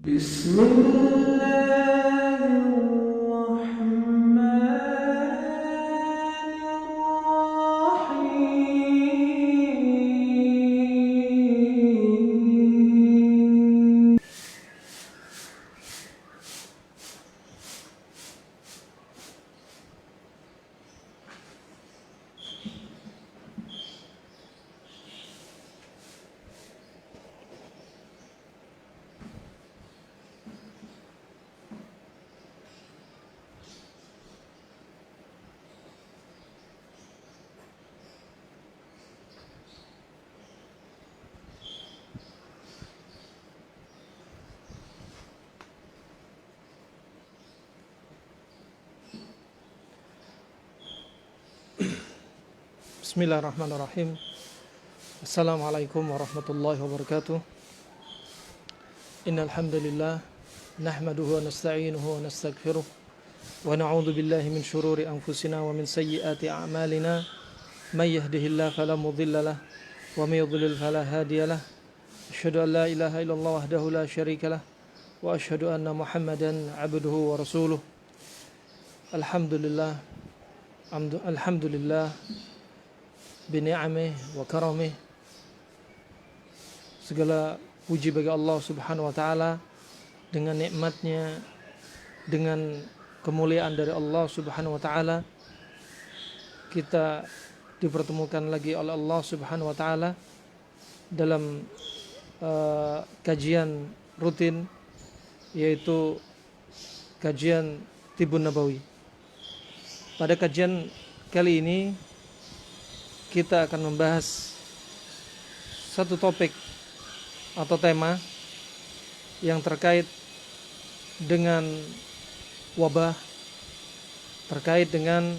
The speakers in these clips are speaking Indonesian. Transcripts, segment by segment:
Bismillahirrahmanirrahim. Bismillahirrahmanirrahim. Assalamualaikum warahmatullahi wabarakatuh. Innal hamdalillah nahmaduhu wa nasta'inuhu wa nastaghfiruh wa na'udzu billahi min shururi anfusina wa min sayyiati a'malina. May yahdihillahu fala mudilla lahu wa may yudlil fala hadiya lahu. Asyhadu an la ilaha illallah wahdahu la syarika lahu wa asyhadu anna Muhammadan 'abduhu wa rasuluh. Alhamdulillah bini'amih wa karamih. Segala puji bagi Allah subhanahu wa ta'ala, dengan nikmatnya, dengan kemuliaan dari Allah subhanahu wa ta'ala, kita dipertemukan lagi oleh Allah subhanahu wa ta'ala dalam kajian rutin, yaitu kajian Tibbun Nabawi. Pada kajian kali ini kita akan membahas satu topik atau tema yang terkait dengan wabah, terkait dengan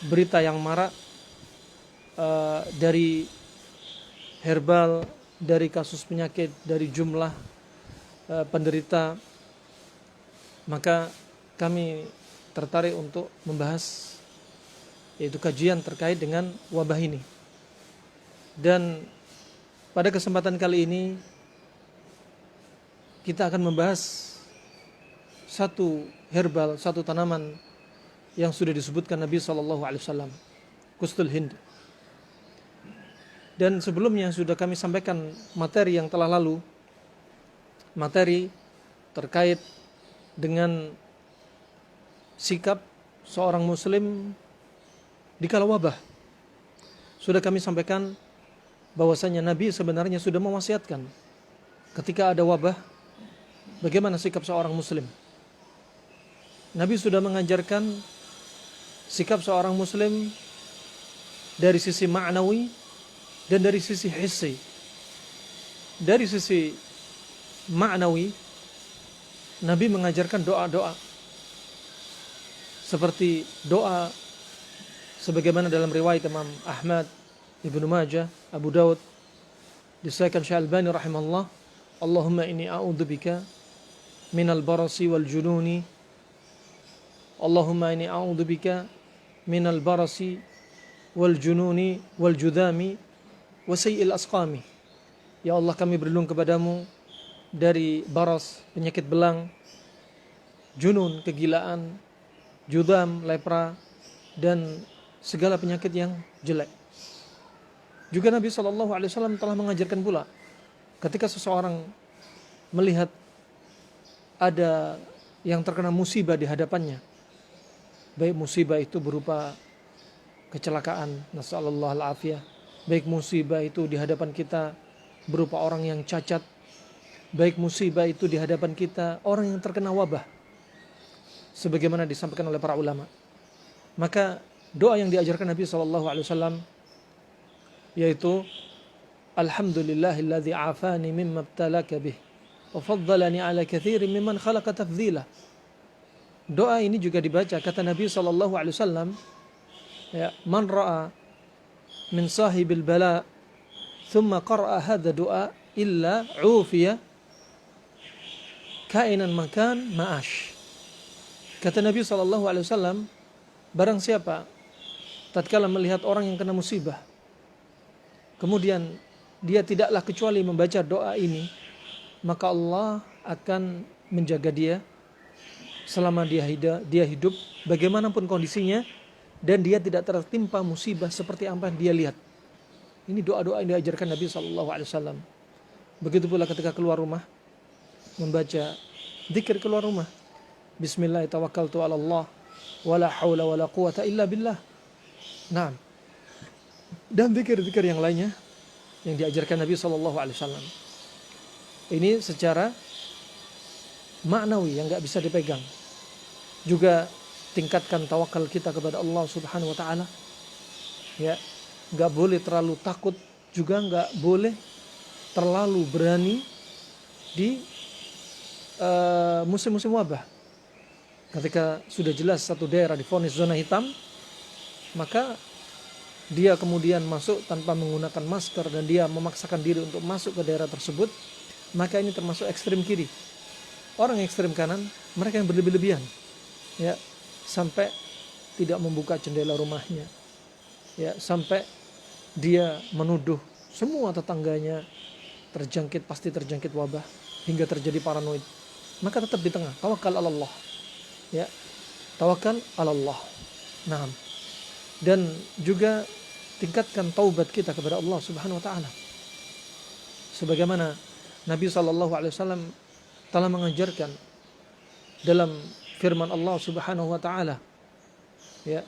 berita yang marak dari herbal, dari kasus penyakit, dari jumlah penderita. Maka kami tertarik untuk membahas, yaitu kajian terkait dengan wabah ini. Dan pada kesempatan kali ini kita akan membahas satu herbal, satu tanaman yang sudah disebutkan Nabi SAW, Kustul Hind. Dan sebelumnya sudah kami sampaikan materi yang telah lalu, materi terkait dengan sikap seorang muslim dikala wabah. Sudah kami sampaikan bahwasanya Nabi sebenarnya sudah mewasiatkan ketika ada wabah bagaimana sikap seorang muslim. Nabi sudah mengajarkan sikap seorang muslim dari sisi ma'nawi dan dari sisi hissi. Dari sisi ma'nawi, Nabi mengajarkan doa-doa seperti doa sebagaimana dalam riwayat Imam Ahmad, Ibnu Majah, Abu Daud, disahihkan Syekh Albani rahimahullah, Allahumma inni a'udzubika minal barasi wal jununi, Allahumma inni a'udzubika minal barasi wal jununi wal judami wa sayyi'il asqami. Ya Allah, kami berlindung kepadamu dari baras, penyakit belang, junun, kegilaan, judam, lepra, dan segala penyakit yang jelek. Juga Nabi SAW telah mengajarkan pula ketika seseorang melihat ada yang terkena musibah di hadapannya, baik musibah itu berupa kecelakaan, nasallallahu al-afiyah, baik musibah itu di hadapan kita berupa orang yang cacat, baik musibah itu di hadapan kita orang yang terkena wabah, sebagaimana disampaikan oleh para ulama. Maka doa yang diajarkan Nabi SAW yaitu Alhamdulillahilladzi afani mimma ibtalaka bih wa faddalani ala katsirin mimman khalaqa tafdhila. Doa ini juga dibaca, kata Nabi SAW, ya, man ra'a min sahibil bala thumma qara'a hadha du'a illa ufiya kainan makan ma'ash. Kata Nabi SAW, barang siapa tatkala melihat orang yang kena musibah, kemudian dia tidaklah kecuali membaca doa ini, maka Allah akan menjaga dia selama dia hidup bagaimanapun kondisinya, dan dia tidak tertimpa musibah seperti apa yang dia lihat. Ini doa-doa yang diajarkan Nabi SAW. Begitu pula ketika keluar rumah, membaca zikir keluar rumah. Bismillah tawakkaltu ala Allah wala haula wala quwata illa billah. Nah, dan zikir-zikir yang lainnya yang diajarkan Nabi SAW. Ini secara maknawi yang nggak bisa dipegang. Juga tingkatkan tawakal kita kepada Allah Subhanahu Wa Taala. Ya, nggak boleh terlalu takut, juga nggak boleh terlalu berani di musim-musim wabah. Ketika sudah jelas satu daerah divonis zona hitam, maka dia kemudian masuk tanpa menggunakan masker dan dia memaksakan diri untuk masuk ke daerah tersebut, maka ini termasuk ekstrem kiri. Orang ekstrem kanan, mereka yang berlebih-lebihan, ya, sampai tidak membuka jendela rumahnya, ya, sampai dia menuduh semua tetangganya pasti terjangkit wabah, hingga terjadi paranoid. Maka tetap di tengah, tawakal ala Allah, ya, tawakal ala Allah. Nah, dan juga tingkatkan taubat kita kepada Allah Subhanahu Wa Taala, sebagaimana Nabi SAW telah mengajarkan dalam firman Allah Subhanahu Wa Taala, ya,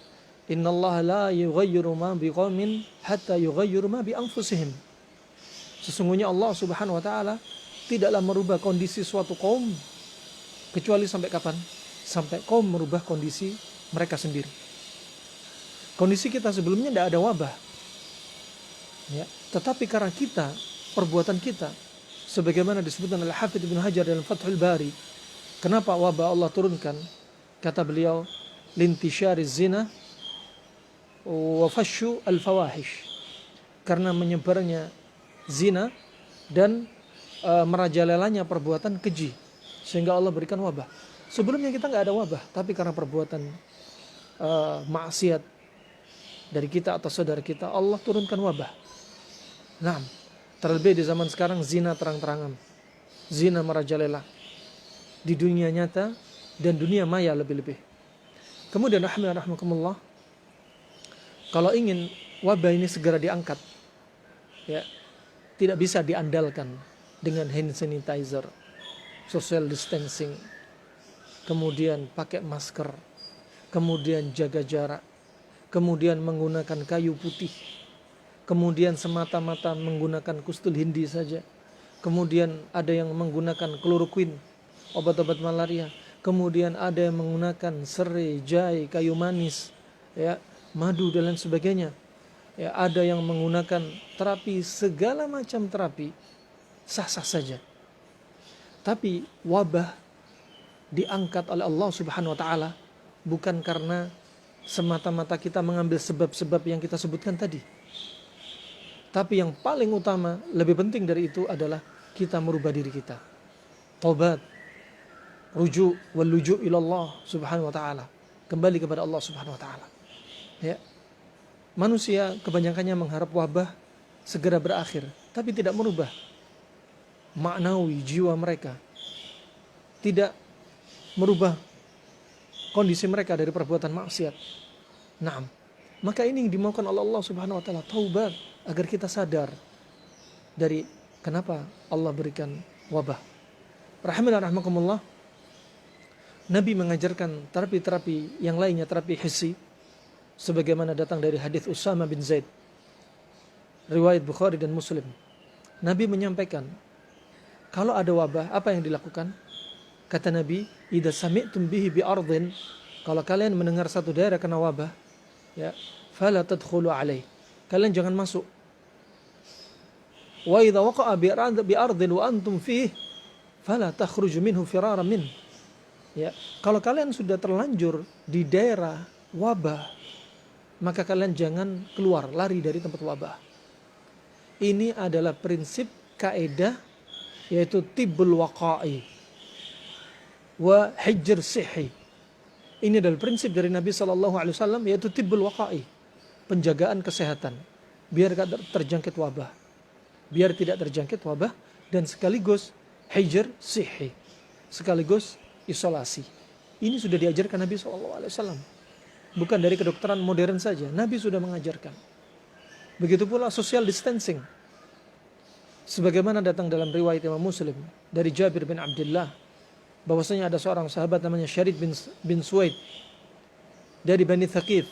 innallaha la yughayyiru ma biqaumin hatta yughayyiru ma bi anfusihim. Sesungguhnya Allah Subhanahu Wa Taala tidaklah merubah kondisi suatu kaum kecuali sampai kapan? Sampai kaum merubah kondisi mereka sendiri. Kondisi kita sebelumnya tidak ada wabah, ya, tetapi karena kita, perbuatan kita, sebagaimana disebutkan oleh Hafidz Ibnu Hajar dalam Fathul Bari, kenapa wabah Allah turunkan? Kata beliau, lintisyariz zina wa fashu al-fawahish, karena menyebarnya zina dan merajalelanya perbuatan keji, sehingga Allah berikan wabah. Sebelumnya kita nggak ada wabah, tapi karena perbuatan maksiat dari kita atau saudara kita, Allah turunkan wabah. Nah, terlebih di zaman sekarang zina terang-terangan, zina merajalela di dunia nyata dan dunia maya lebih-lebih. Kemudian rahmatullah, kalau ingin wabah ini segera diangkat, ya, tidak bisa diandalkan dengan hand sanitizer, social distancing, kemudian pakai masker, kemudian jaga jarak, kemudian menggunakan kayu putih, kemudian semata-mata menggunakan kustul hindi saja, kemudian ada yang menggunakan kloroquine, obat-obat malaria, kemudian ada yang menggunakan serai, jahe, kayu manis, ya, madu dan lain sebagainya, ya, ada yang menggunakan terapi, segala macam terapi, sah-sah saja. Tapi wabah diangkat oleh Allah Subhanahu Wa Taala bukan karena semata-mata kita mengambil sebab-sebab yang kita sebutkan tadi, tapi yang paling utama, lebih penting dari itu adalah kita merubah diri kita, taubat, rujuk, waluju ilallah Subhanahu Wa Taala, kembali kepada Allah Subhanahu Wa Taala. Ya, manusia kebanyakannya mengharap wabah segera berakhir, tapi tidak merubah maknawi jiwa mereka, tidak merubah kondisi mereka dari perbuatan maksiat. Nah, maka ini yang dimaukan oleh Allah Subhanahu Wa Taala, taubat, agar kita sadar dari kenapa Allah berikan wabah. Rahimakumullah, Nabi mengajarkan terapi-terapi yang lainnya, terapi hissi, sebagaimana datang dari hadis Usama bin Zaid, riwayat Bukhari dan Muslim. Nabi menyampaikan, kalau ada wabah, apa yang dilakukan? Kata Nabi, idza sami'tum bihi bi ardhin, kalau kalian mendengar satu daerah kena wabah, ya, fala tadkhulu alaih, kalian jangan masuk. Wa idza waqa'a bi ardhin wa antum fihi, fala takhruju minhu firaran min. Ya, kalau kalian sudah terlanjur di daerah wabah, maka kalian jangan keluar, lari dari tempat wabah. Ini adalah prinsip kaidah, yaitu tibbul waqa'i wa hijr sihi. Ini adalah prinsip dari Nabi SAW, yaitu tibbul waqa'i, penjagaan kesehatan, biar tidak terjangkit wabah, dan sekaligus hijr sihi, sekaligus isolasi. Ini sudah diajarkan Nabi SAW. Bukan dari kedokteran modern saja, Nabi sudah mengajarkan. Begitu pula social distancing. Sebagaimana datang dalam riwayat Imam Muslim dari Jabir bin Abdullah, bahwasanya ada seorang sahabat namanya Syarid bin Suwaid dari Bani Thaqif,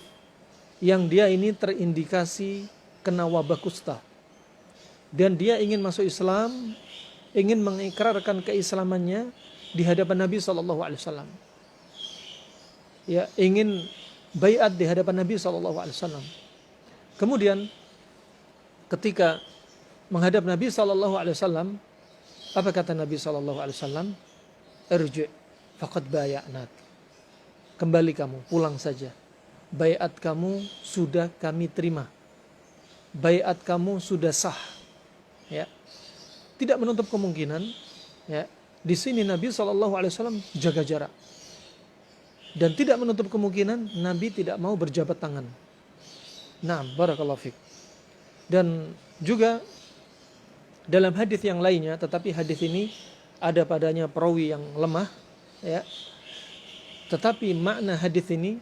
yang dia ini terindikasi kena wabah kusta. Dan dia ingin masuk Islam, ingin mengikrarkan keislamannya di hadapan Nabi SAW. Ya, ingin baiat di hadapan Nabi SAW. Kemudian ketika menghadap Nabi SAW, apa kata Nabi SAW? Irji' faqad baya'nak. Kembali kamu, pulang saja. Baiat kamu sudah kami terima. Baiat kamu sudah sah. Ya. Tidak menutup kemungkinan, ya, di sini Nabi SAW jaga jarak. Dan tidak menutup kemungkinan Nabi tidak mau berjabat tangan. Naam, barakallahu fiik. Dan juga dalam hadis yang lainnya, tetapi hadis ini ada padanya perawi yang lemah, ya. Tetapi makna hadis ini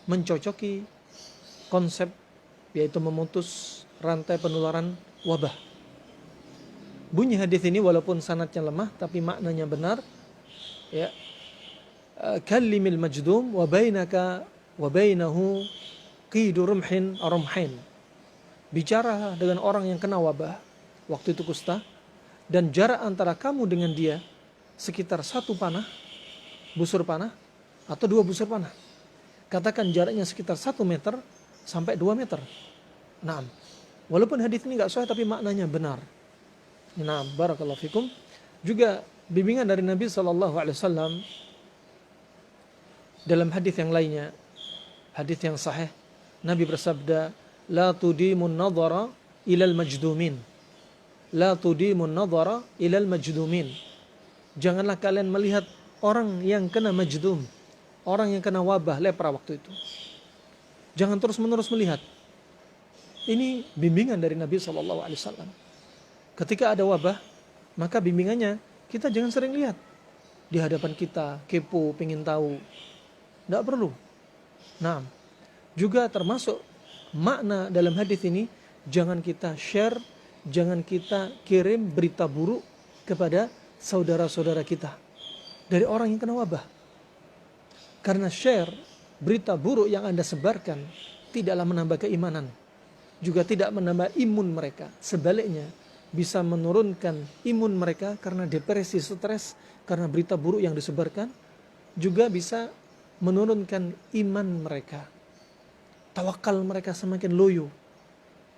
mencocoki konsep, yaitu memutus rantai penularan wabah. Bunyi hadis ini walaupun sanadnya lemah tapi maknanya benar, ya. Kallimil majdum wa bainaka wa bainahu qidu rumhin rumhain. Bicara dengan orang yang kena wabah waktu itu kusta, dan jarak antara kamu dengan dia sekitar 1 panah, busur panah, atau 2 busur panah. Katakan jaraknya sekitar 1 meter sampai 2 meter. Naam. Walaupun hadis ini enggak sahih tapi maknanya benar. Naam, barakallahu fikum. Juga bimbingan dari Nabi SAW dalam hadis yang lainnya, hadis yang sahih, Nabi bersabda, la tudimun nadhara ilal majdumin. La tudimun nadhara ilal majdumin. Janganlah kalian melihat orang yang kena majdum, orang yang kena wabah lepra waktu itu. Jangan terus-menerus melihat. Ini bimbingan dari Nabi SAW. Ketika ada wabah, maka bimbingannya kita jangan sering lihat. Di hadapan kita, kepo, pengen tahu. Tidak perlu. Nah, juga termasuk makna dalam hadis ini, jangan kita share, jangan kita kirim berita buruk kepada saudara-saudara kita dari orang yang kena wabah. Karena share berita buruk yang Anda sebarkan tidaklah menambah keimanan, juga tidak menambah imun mereka. Sebaliknya, bisa menurunkan imun mereka karena depresi, stres, karena berita buruk yang disebarkan, juga bisa menurunkan iman mereka. Tawakal mereka semakin loyo,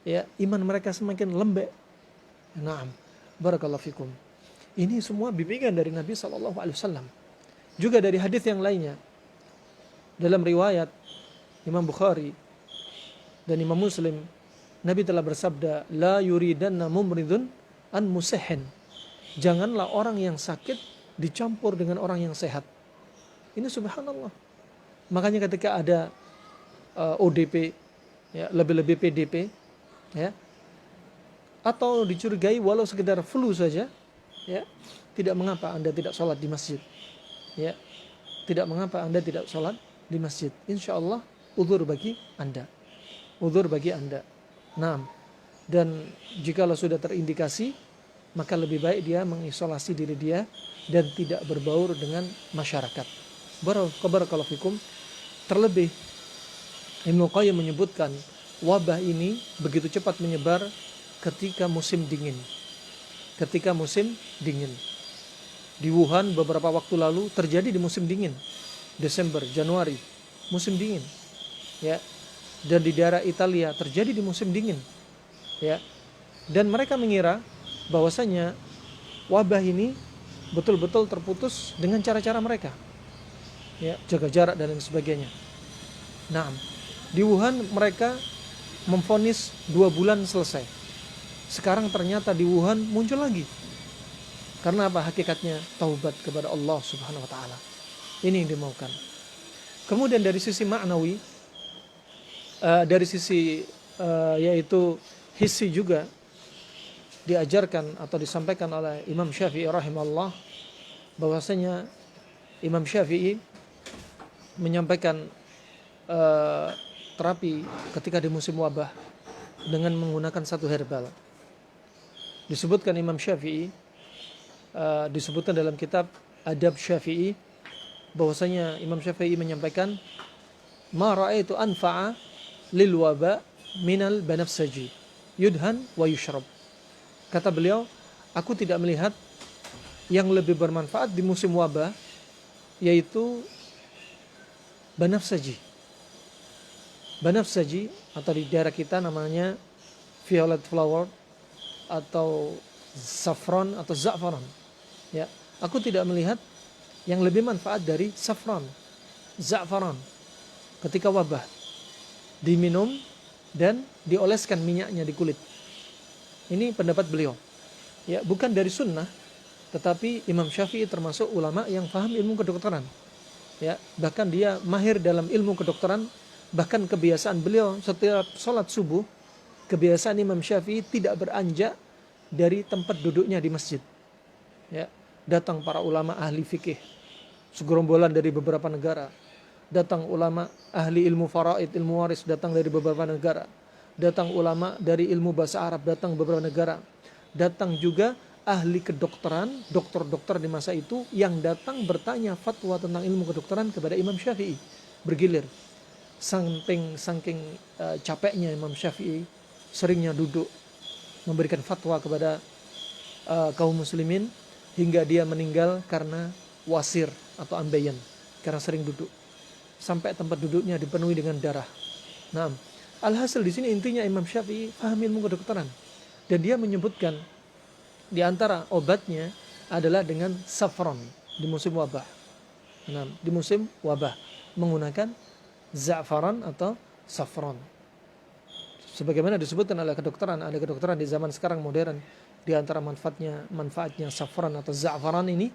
ya, iman mereka semakin lembek. Naam, barakallahu fikum. Ini semua bimbingan dari Nabi SAW. Juga dari hadis yang lainnya, dalam riwayat Imam Bukhari dan Imam Muslim, Nabi telah bersabda, la yuridanna mumridun an musihin. Janganlah orang yang sakit dicampur dengan orang yang sehat. Ini subhanallah. Makanya ketika ada ODP, ya, lebih-lebih PDP, ya, atau dicurigai walau sekedar flu saja, ya, tidak mengapa Anda tidak sholat di masjid, ya, tidak mengapa Anda tidak sholat di masjid. Insya Allah uzur bagi Anda, uzur bagi Anda. Nah, dan jikalau sudah terindikasi, maka lebih baik dia mengisolasi diri dia dan tidak berbaur dengan masyarakat. Barakallahu fikum. Terlebih Ibnu Qayyim menyebutkan wabah ini begitu cepat menyebar ketika musim dingin. Ketika musim dingin. Di Wuhan beberapa waktu lalu terjadi di musim dingin. Desember, Januari, musim dingin. Ya. Dan di daerah Italia terjadi di musim dingin. Ya. Dan mereka mengira bahwasanya wabah ini betul-betul terputus dengan cara-cara mereka. Ya, jaga jarak dan lain sebagainya. Nah, di Wuhan mereka memvonis 2 bulan selesai. Sekarang ternyata di Wuhan muncul lagi. Karena apa? Hakikatnya taubat kepada Allah Subhanahu wa taala. Ini yang dimaukan. Kemudian dari sisi maknawi, dari sisi yaitu hissi juga, diajarkan atau disampaikan oleh Imam Syafi'i rahimahullah, bahwasanya Imam Syafi'i menyampaikan terapi ketika di musim wabah dengan menggunakan satu herbal. Disebutkan Imam Syafi'i, disebutkan dalam kitab Adab Syafi'i, bahwasanya Imam Syafi'i menyampaikan, ma ra'aitu anfa'a lil waba minal banafsaji yudhan wa yushrab. Kata beliau, aku tidak melihat yang lebih bermanfaat di musim wabah, yaitu banafsaji. Banafsaji atau di daerah kita namanya violet flower atau saffron atau za'faran. Ya, aku tidak melihat yang lebih manfaat dari saffron, za'faran ketika wabah, diminum dan dioleskan minyaknya di kulit. Ini pendapat beliau. Ya, bukan dari sunnah, tetapi Imam Syafi'i termasuk ulama yang paham ilmu kedokteran. Ya, bahkan dia mahir dalam ilmu kedokteran. Bahkan kebiasaan beliau setiap sholat subuh, kebiasaan Imam Syafi'i tidak beranjak dari tempat duduknya di masjid. Ya, datang para ulama ahli fikih, segerombolan dari beberapa negara. Datang ulama ahli ilmu faraid, ilmu waris, datang dari beberapa negara. Datang ulama dari ilmu bahasa Arab, datang beberapa negara. Datang juga ahli kedokteran, dokter-dokter di masa itu yang datang bertanya fatwa tentang ilmu kedokteran kepada Imam Syafi'i. Bergilir. Saking capeknya Imam Syafi'i, seringnya duduk memberikan fatwa kepada kaum muslimin, hingga dia meninggal karena wasir atau ambeien, karena sering duduk sampai tempat duduknya dipenuhi dengan darah. Nah, alhasil di sini intinya Imam Syafi'i paham ilmu kedokteran, dan dia menyebutkan di antara obatnya adalah dengan saffron di musim wabah. Nah, di musim wabah menggunakan za'faran atau saffron. Sebagaimana disebutkan oleh kedokteran, ada kedokteran di zaman sekarang modern, di antara manfaatnya saffron atau za'faran ini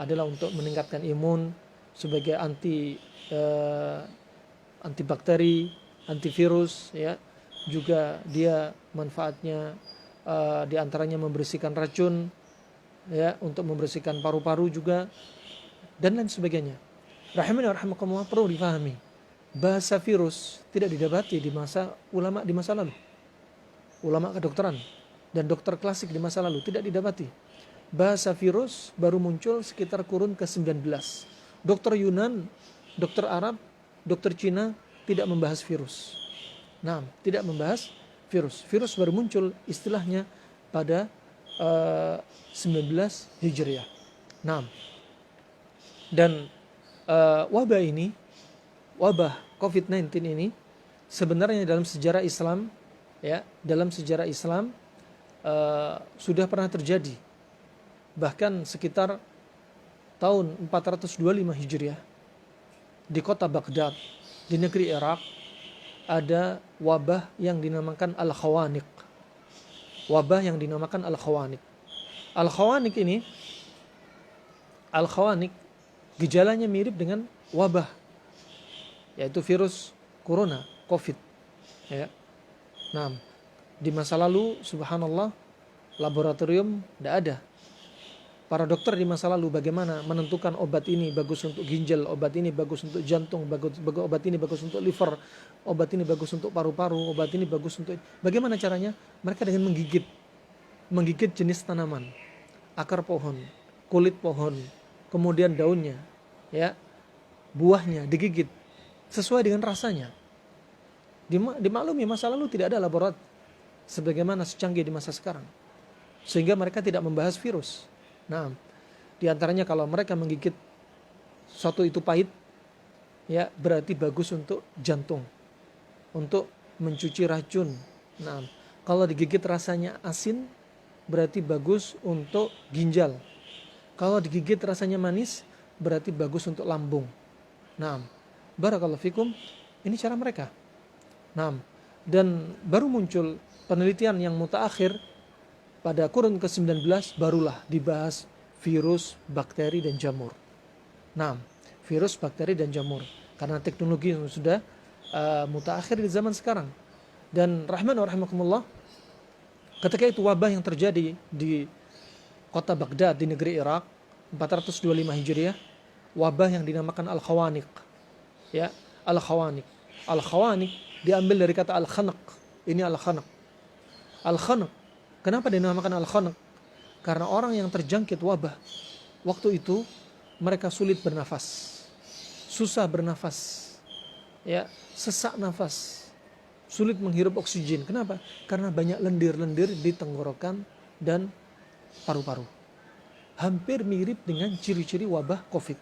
adalah untuk meningkatkan imun, sebagai antibakteri, antivirus, ya. Juga dia manfaatnya di antaranya membersihkan racun, ya, untuk membersihkan paru-paru juga, dan lain sebagainya. Rahimani wa rahimakumullah, perlu difahami, bahasa virus tidak didapati di masa ulama di masa lalu. Ulama kedokteran dan dokter klasik di masa lalu tidak didapati. Bahasa virus baru muncul sekitar kurun ke-19. Dokter Yunan, dokter Arab, dokter Cina tidak membahas virus. Nah, tidak membahas virus. Virus baru muncul istilahnya pada 19 Hijriah. Nah, dan wabah ini, wabah COVID-19 ini sebenarnya dalam sejarah Islam, ya, dalam sejarah Islam sudah pernah terjadi. Bahkan sekitar tahun 425 Hijriah di kota Baghdad di negeri Irak ada wabah yang dinamakan Al-Khawaniq. Wabah yang dinamakan Al-Khawaniq. Al-Khawaniq ini, Al-Khawaniq gejalanya mirip dengan wabah, yaitu virus corona, COVID, ya. Nah, di masa lalu subhanallah laboratorium tidak ada. Para dokter di masa lalu bagaimana menentukan obat ini bagus untuk ginjal, obat ini bagus untuk jantung, obat ini bagus untuk liver, obat ini bagus untuk paru-paru, obat ini bagus untuk... Bagaimana caranya? Mereka dengan menggigit jenis tanaman, akar pohon, kulit pohon, kemudian daunnya, ya, buahnya digigit sesuai dengan rasanya. Dimaklumi masa lalu tidak ada laboratorium sebagaimana secanggih di masa sekarang, sehingga mereka tidak membahas virus. Nah, diantaranya kalau mereka menggigit suatu itu pahit, ya, berarti bagus untuk jantung, untuk mencuci racun. Nah, kalau digigit rasanya asin, berarti bagus untuk ginjal. Kalau digigit rasanya manis, berarti bagus untuk lambung. Nah, barakallahu fikum, ini cara mereka. Nah, dan baru muncul penelitian yang mutaakhir pada kurun ke-19, barulah dibahas virus, bakteri, dan jamur. Nah, virus, bakteri, dan jamur. Karena teknologi yang sudah mutaakhir di zaman sekarang. Dan rahman wa rahimakumullah, Ketika itu wabah yang terjadi di kota Baghdad di negeri Irak 425 Hijriah, wabah yang dinamakan Al-Khawaniq. Ya, Al-Khawaniq. Al-Khawaniq diambil dari kata Al-Khanaq. Ini Al-Khanaq. Al-Khanaq. Kenapa dinamakan Al-Khanaq? Karena orang yang terjangkit wabah waktu itu mereka sulit bernafas, susah bernafas, ya, sesak nafas, sulit menghirup oksigen. Kenapa? Karena banyak lendir-lendir di tenggorokan dan paru-paru. Hampir mirip dengan ciri-ciri wabah COVID.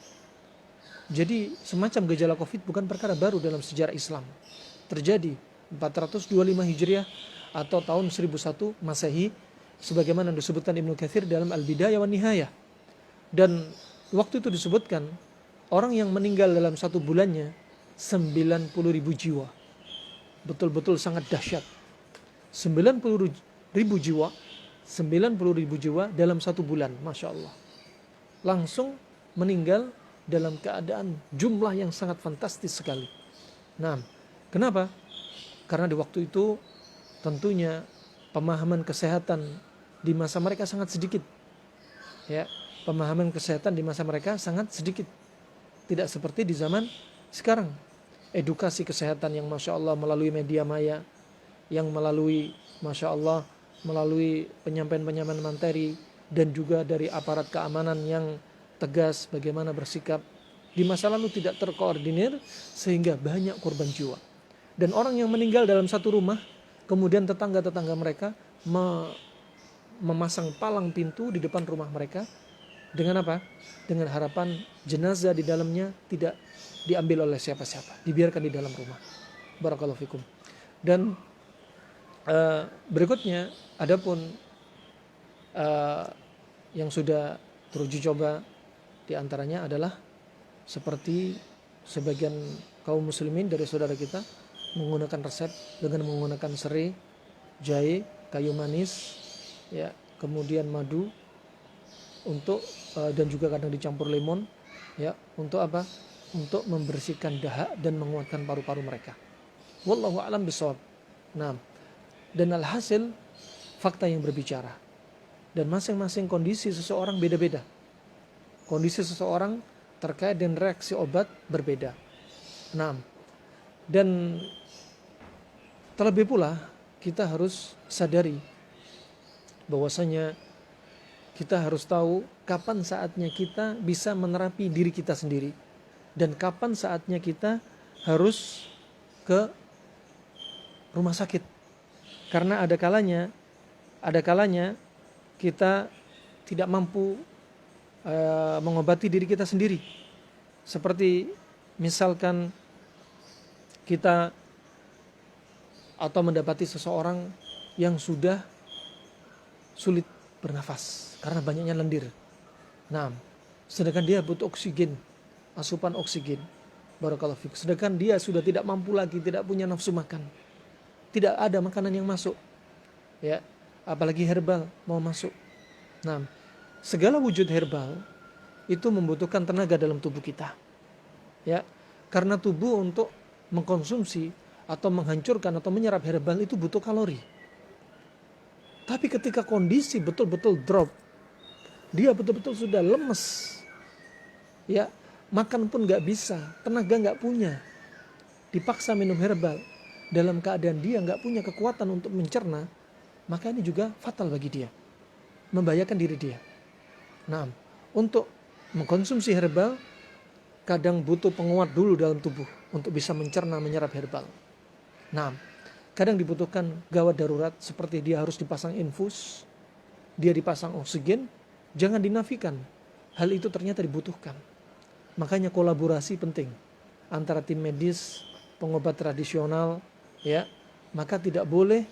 Jadi semacam gejala COVID bukan perkara baru dalam sejarah Islam. Terjadi 425 Hijriah atau tahun 1001 Masehi, sebagaimana disebutkan Ibnu Katsir dalam Al-Bidayah wan Nihayah. Dan waktu itu disebutkan orang yang meninggal dalam satu bulannya 90.000 jiwa. Betul-betul sangat dahsyat. 90.000 jiwa, 90.000 jiwa dalam satu bulan, Masya Allah. Langsung meninggal dalam keadaan jumlah yang sangat fantastis sekali. Nah, kenapa? Karena di waktu itu tentunya pemahaman kesehatan di masa mereka sangat sedikit. Ya, pemahaman kesehatan di masa mereka sangat sedikit. Tidak seperti di zaman sekarang. Edukasi kesehatan yang Masya Allah melalui media maya, yang melalui Masya Allah melalui penyampaian-penyampaian materi, dan juga dari aparat keamanan yang tegas bagaimana bersikap di masa lalu tidak terkoordinir sehingga banyak korban jiwa. Dan orang yang meninggal dalam satu rumah, kemudian tetangga-tetangga mereka memasang palang pintu di depan rumah mereka. Dengan apa? Dengan harapan jenazah di dalamnya tidak diambil oleh siapa-siapa, dibiarkan di dalam rumah. Barakallahu fikum. Dan berikutnya, adapun yang sudah teruji coba di antaranya adalah seperti sebagian kaum muslimin dari saudara kita menggunakan resep dengan menggunakan serai, jahe, kayu manis, ya, kemudian madu untuk dan juga kadang dicampur lemon, ya, untuk apa? Untuk membersihkan dahak dan menguatkan paru-paru mereka. Wallahu a'lam bishawab. Nah, dan alhasil fakta yang berbicara. Dan masing-masing kondisi seseorang beda-beda. Kondisi seseorang terkait dengan reaksi obat berbeda. Nah, dan terlebih pula kita harus sadari bahwasanya kita harus tahu kapan saatnya kita bisa menerapi diri kita sendiri dan kapan saatnya kita harus ke rumah sakit. Karena ada kalanya kita tidak mampu mengobati diri kita sendiri. Seperti misalkan kita atau mendapati seseorang yang sudah sulit bernafas karena banyaknya lendir. Nah, sedangkan dia butuh oksigen, asupan oksigen. Barakallahu fiik. Sedangkan dia sudah tidak mampu lagi, tidak punya nafsu makan. Tidak ada makanan yang masuk. Ya, apalagi herbal mau masuk. Nah, segala wujud herbal itu membutuhkan tenaga dalam tubuh kita. Ya, karena tubuh untuk mengkonsumsi atau menghancurkan atau menyerap herbal itu butuh kalori. Tapi ketika kondisi betul-betul drop, dia betul-betul sudah lemes, ya, makan pun gak bisa, tenaga gak punya, dipaksa minum herbal dalam keadaan dia gak punya kekuatan untuk mencerna, maka ini juga fatal bagi dia, membahayakan diri dia. Nah, untuk mengkonsumsi herbal kadang butuh penguat dulu dalam tubuh untuk bisa mencerna, menyerap herbal. Nah, kadang dibutuhkan gawat darurat seperti dia harus dipasang infus, dia dipasang oksigen, jangan dinafikan. Hal itu ternyata dibutuhkan. Makanya kolaborasi penting antara tim medis, pengobat tradisional, ya. Maka tidak boleh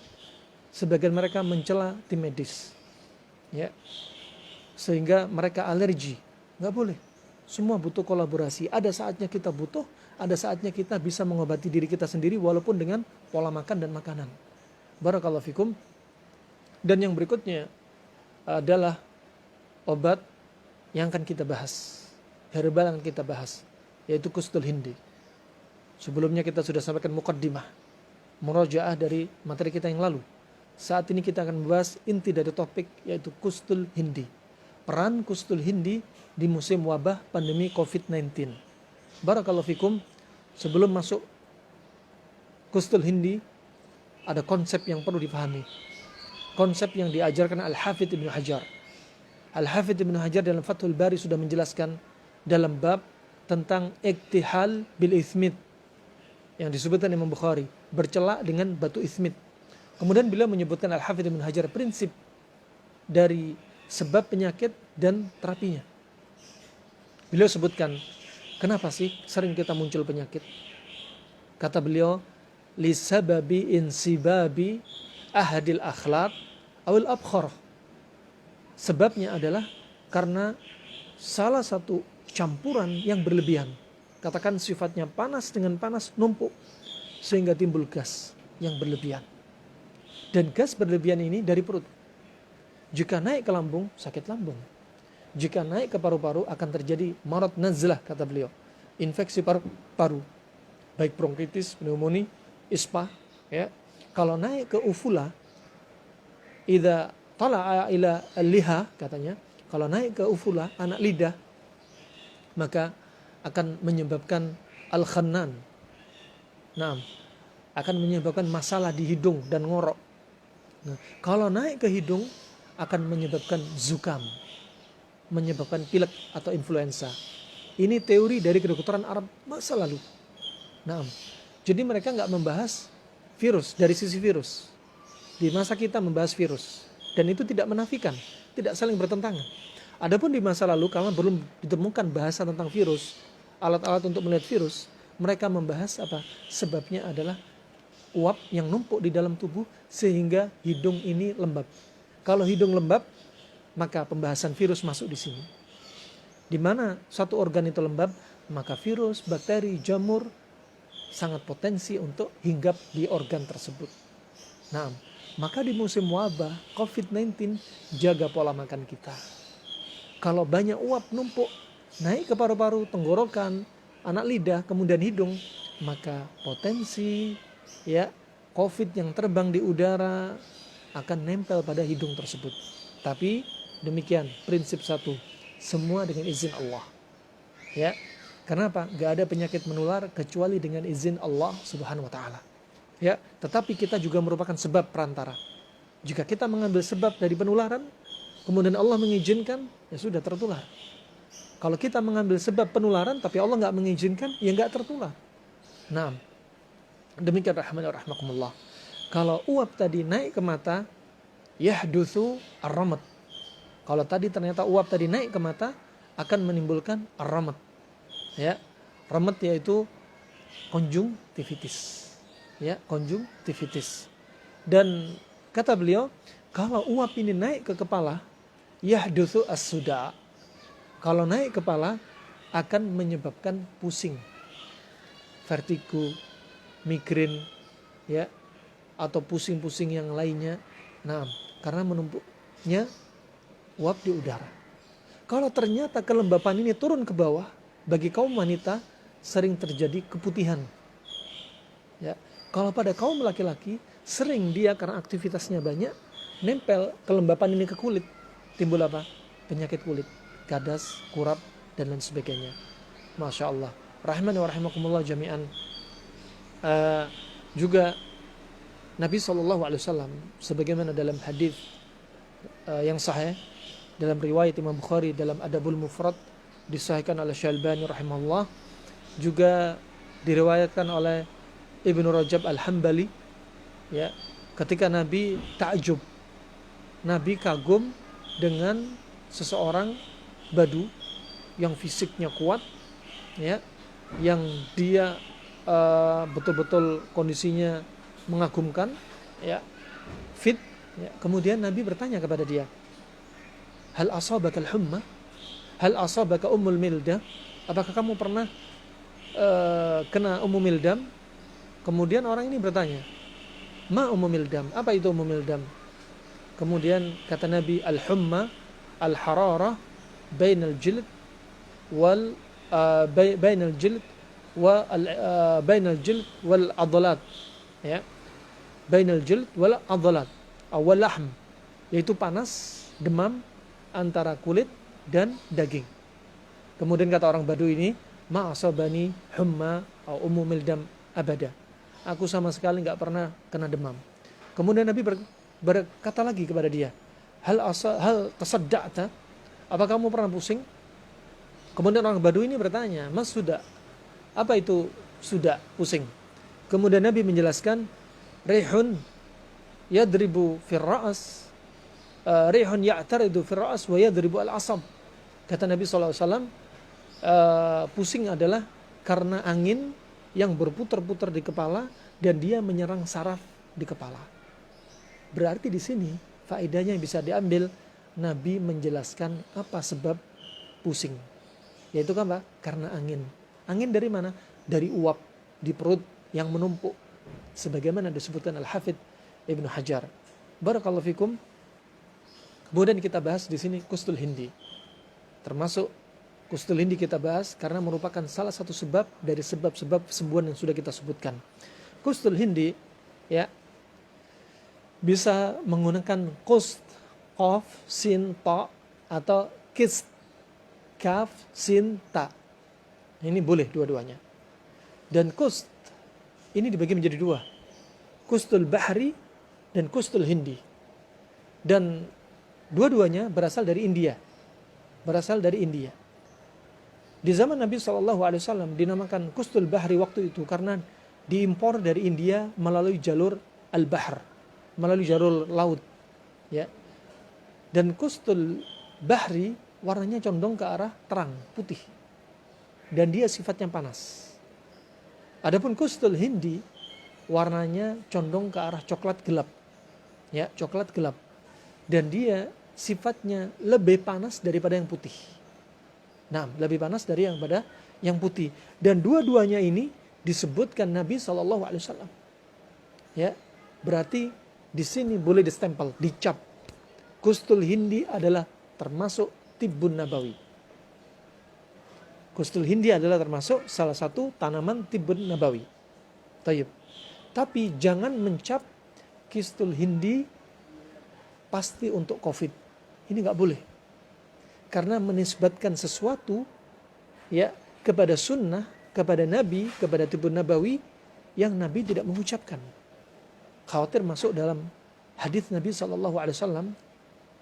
sebagian mereka mencela tim medis, ya, sehingga mereka alergi. Nggak boleh. Semua butuh kolaborasi. Ada saatnya kita butuh, ada saatnya kita bisa mengobati diri kita sendiri walaupun dengan pola makan dan makanan. Barakallahu fikum. Dan yang berikutnya adalah obat yang akan kita bahas, herbal yang kita bahas, yaitu Kustul Hindi. Sebelumnya kita sudah sampaikan muqaddimah, murajaah dari materi kita yang lalu. saat ini kita akan membahas inti dari topik, yaitu Kustul Hindi. Peran Kustul Hindi di musim wabah pandemi COVID-19. Barakallahu fikum. Sebelum masuk Kustul Hindi, ada konsep yang perlu dipahami. Konsep yang diajarkan Al-Hafidz Ibnu Hajar. Al-Hafidz Ibnu Hajar dalam Fathul Bari sudah menjelaskan dalam bab tentang iktihal bil ithmit yang disebutkan Imam Bukhari, bercelak dengan batu ismit. Kemudian beliau menyebutkan Al-Hafidz Ibnu Hajar prinsip dari sebab penyakit dan terapinya. Beliau sebutkan, kenapa sih sering kita muncul penyakit? Kata beliau, lisababi insibabi ahadil akhlaq awil abkhar. Sebabnya adalah karena salah satu campuran yang berlebihan. Katakan sifatnya panas dengan panas numpuk sehingga timbul gas yang berlebihan. Dan gas berlebihan ini dari perut. Jika naik ke lambung, sakit lambung. Jika naik ke paru-paru akan terjadi marad nazlah, kata beliau. Infeksi paru-paru. Baik bronkitis, pneumonia, ispa. Ya. Kalau naik ke ufula, idza tala'a ila al-liha, katanya. Kalau naik ke ufula, anak lidah, maka akan menyebabkan al-khannan. Nah, akan menyebabkan masalah di hidung dan ngorok. Nah, kalau naik ke hidung akan menyebabkan zukam, menyebabkan pilek atau influenza. Ini teori dari kedokteran Arab masa lalu. Nah, jadi mereka nggak membahas virus dari sisi virus. Di masa kita membahas virus, dan itu tidak menafikan, tidak saling bertentangan. Adapun di masa lalu, karena belum ditemukan bahasa tentang virus, alat-alat untuk melihat virus, mereka membahas apa? Sebabnya adalah uap yang numpuk di dalam tubuh sehingga hidung ini lembab. Kalau hidung lembab, maka pembahasan virus masuk di sini. Di mana satu organ itu lembab, maka virus, bakteri, jamur sangat potensi untuk hinggap di organ tersebut. Nah, maka di musim wabah COVID-19 jaga pola makan kita. Kalau banyak uap numpuk naik ke paru-paru, tenggorokan, anak lidah, kemudian hidung, maka potensi ya COVID yang terbang di udara akan nempel pada hidung tersebut. Tapi demikian prinsip satu, semua dengan izin Allah. Ya, kenapa? Gak ada penyakit menular kecuali dengan izin Allah Subhanahu Wa Taala. Ya, tetapi kita juga merupakan sebab perantara. Jika kita mengambil sebab dari penularan, kemudian Allah mengizinkan, ya sudah tertular. Kalau kita mengambil sebab penularan, tapi Allah nggak mengizinkan, ya nggak tertular. Nah, demikian rahman wa rahmakumullah. Kalau uap tadi naik ke mata, yahdutsu ar-ramad. Kalau tadi ternyata uap tadi naik ke mata, akan menimbulkan ar-ramad. Ya, ramad yaitu konjungtivitis. Ya, konjungtivitis. Dan kata beliau, kalau uap ini naik ke kepala, yahdutsu as-suda. Kalau naik kepala akan menyebabkan pusing, vertigo, migrain, ya, atau pusing-pusing yang lainnya. Nah, karena menumpuknya uap di udara. Kalau ternyata kelembapan ini turun ke bawah, bagi kaum wanita sering terjadi keputihan. Ya, kalau pada kaum laki-laki sering dia karena aktivitasnya banyak nempel kelembapan ini ke kulit, timbul apa? Penyakit kulit, gadas, kurap, dan lain sebagainya. Masya Allah. Rahman wa rahimakumullah jami'an. Juga Nabi SAW sebagaimana dalam hadis yang sahih dalam riwayat Imam Bukhari dalam Adabul Mufrad, disahihkan oleh Syalbani rahimahullah, juga diriwayatkan oleh Ibnu Rajab Al-Hambali, ya, ketika Nabi takjub, Nabi kagum dengan seseorang badu yang fisiknya kuat, ya, yang dia betul-betul kondisinya mengagumkan, ya, fit, ya. Kemudian Nabi bertanya kepada dia, hal asabaka al-humma, hal asabaka ummul mildam, apakah kamu pernah kena ummu mildam? Kemudian orang ini bertanya, ma ummu mildam, apa itu ummu mildam? Kemudian kata Nabi, al-humma al-hararah bainal jild wal bainal jild wa bainal jild wal adlat, ya, bainal jild wal adlat awal lahm, yaitu panas, demam antara kulit dan daging. Kemudian kata orang Badui ini, ma asabani humma au umumil dam abada. Aku sama sekali nggak pernah kena demam. Kemudian Nabi berkata lagi kepada dia, hal tasadda'ta? Apa kamu pernah pusing? Kemudian orang Badui ini bertanya, mas sudah? Apa itu sudah pusing? Kemudian Nabi menjelaskan, rihun yadribu fir ra's, rihun ya'taridu fir ra's wa yadribu al-asab. Kata Nabi SAW, pusing adalah karena angin yang berputar-putar di kepala dan dia menyerang saraf di kepala. Berarti di sini faedahnya yang bisa diambil, Nabi menjelaskan apa sebab pusing. Yaitu apa? Karena angin. Angin dari mana? Dari uap di perut yang menumpuk. Sebagaimana disebutkan Al-Hafidh Ibnu Hajar. Barakallahu fikum. Kemudian kita bahas di sini kustul hindi. Termasuk kustul hindi kita bahas karena merupakan salah satu sebab dari sebab-sebab kesembuhan yang sudah kita sebutkan. Kustul hindi ya bisa menggunakan kust, qaf, sin, ta atau kist, kaf, sin, ta. Ini boleh dua-duanya. Dan kust ini dibagi menjadi dua. Kustul bahri dan kustul hindi. Dan dua-duanya berasal dari India. Berasal dari India. Di zaman Nabi SAW dinamakan kustul bahri waktu itu karena diimpor dari India melalui jalur al-bahr, melalui jalur laut. Ya. Dan kustul bahri warnanya condong ke arah terang, putih. Dan dia sifatnya panas. Adapun kustul hindi warnanya condong ke arah coklat gelap. Ya, coklat gelap. Dan dia sifatnya lebih panas daripada yang putih. Nah, lebih panas dari yang putih. Dan dua-duanya ini disebutkan Nabi SAW. Ya, berarti di sini boleh distempel, dicap. Kustul hindi adalah termasuk tibbun nabawi. Kustul hindi adalah termasuk salah satu tanaman tibbun nabawi. Tayyib. Tapi jangan mencap kustul hindi pasti untuk COVID. Ini nggak boleh. Karena menisbatkan sesuatu ya kepada sunnah, kepada Nabi, kepada tibbun nabawi yang Nabi tidak mengucapkan. Khawatir masuk dalam hadis Nabi SAW,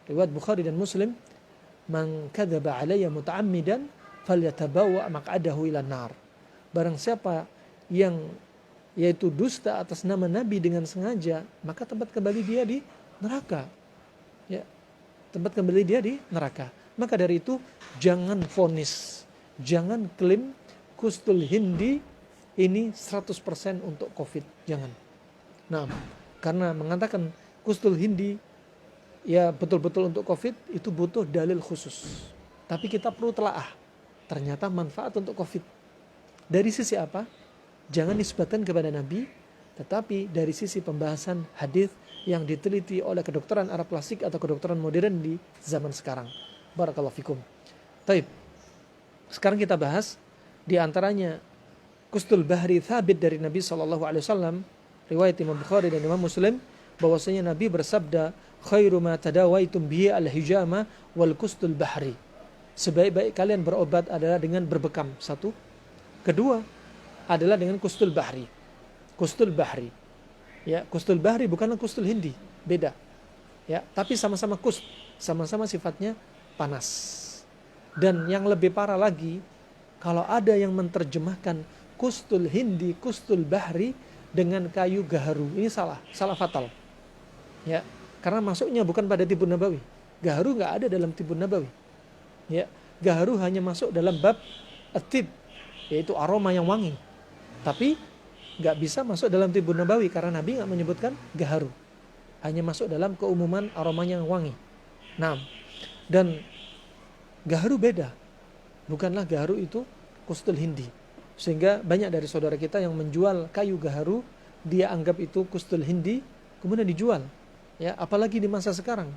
riwayat Bukhari dan Muslim, man kadzaba alayya muta'ammidan falyatabawa maq'adahu ilan nar. Barang siapa yang yaitu dusta atas nama Nabi dengan sengaja, maka tempat kembali dia di neraka. Ya, tempat kembali dia di neraka. Maka dari itu jangan vonis, jangan klaim kustul hindi ini 100% untuk COVID, jangan. Nah, karena mengatakan kustul hindi ya betul-betul untuk COVID itu butuh dalil khusus. Tapi kita perlu telaah. Ternyata manfaat untuk COVID. Dari sisi apa? Jangan disebutkan kepada Nabi, tetapi dari sisi pembahasan hadis yang diteliti oleh kedokteran Arab klasik atau kedokteran modern di zaman sekarang. Barakallahu fikum. Taib. Sekarang kita bahas di antaranya kustul bahri thabit dari Nabi SAW, riwayat Imam Bukhari dan Imam Muslim, bahwasanya Nabi bersabda, khairu ma tadawaitum bihi al-hijama wal kustul bahri. Sebaik-baik kalian berobat adalah dengan berbekam. Satu. Kedua adalah dengan kustul bahri. Kustul bahri. Ya, kustul bahri bukanlah kustul hindi, beda. Ya, tapi sama-sama kust, sama-sama sifatnya panas. Dan yang lebih parah lagi, kalau ada yang menerjemahkan kustul hindi, kustul bahri dengan kayu gaharu, ini salah fatal. Ya, karena masuknya bukan pada tibbun nabawi. Gaharu nggak ada dalam tibbun nabawi. Ya, gaharu hanya masuk dalam bab at-tib, yaitu aroma yang wangi. Tapi nggak bisa masuk dalam tibbun nabawi karena Nabi nggak menyebutkan gaharu. Hanya masuk dalam keumuman aromanya yang wangi. Nah, dan gaharu beda. Bukanlah gaharu itu kustul hindi. Sehingga banyak dari saudara kita yang menjual kayu gaharu, dia anggap itu kustul hindi, kemudian dijual. Ya, apalagi di masa sekarang.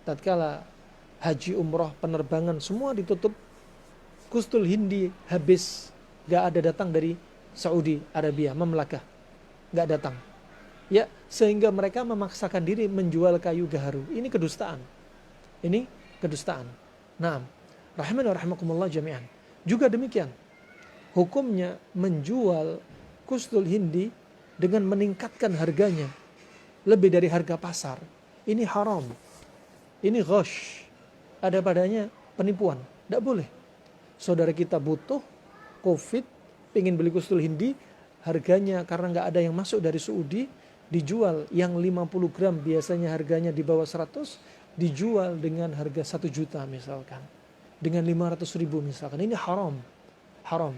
Tatkala haji, umroh, penerbangan semua ditutup, kustul hindi habis, gak ada datang dari Saudi Arabia, Mamlakah, gak datang. Ya, sehingga mereka memaksakan diri menjual kayu gaharu. Ini kedustaan. Ini kedustaan. Naam. Rahimani wa rahimakumullah jami'an. Juga demikian. Hukumnya menjual kustul hindi dengan meningkatkan harganya lebih dari harga pasar. Ini haram. Ini ghash. Ada padanya penipuan. Tidak boleh. Saudara kita butuh COVID, pengen beli kustul hindi, harganya karena nggak ada yang masuk dari Saudi, dijual yang 50 gram biasanya harganya di bawah 100, dijual dengan harga 1 juta misalkan. Dengan 500 ribu misalkan. Ini haram. Haram.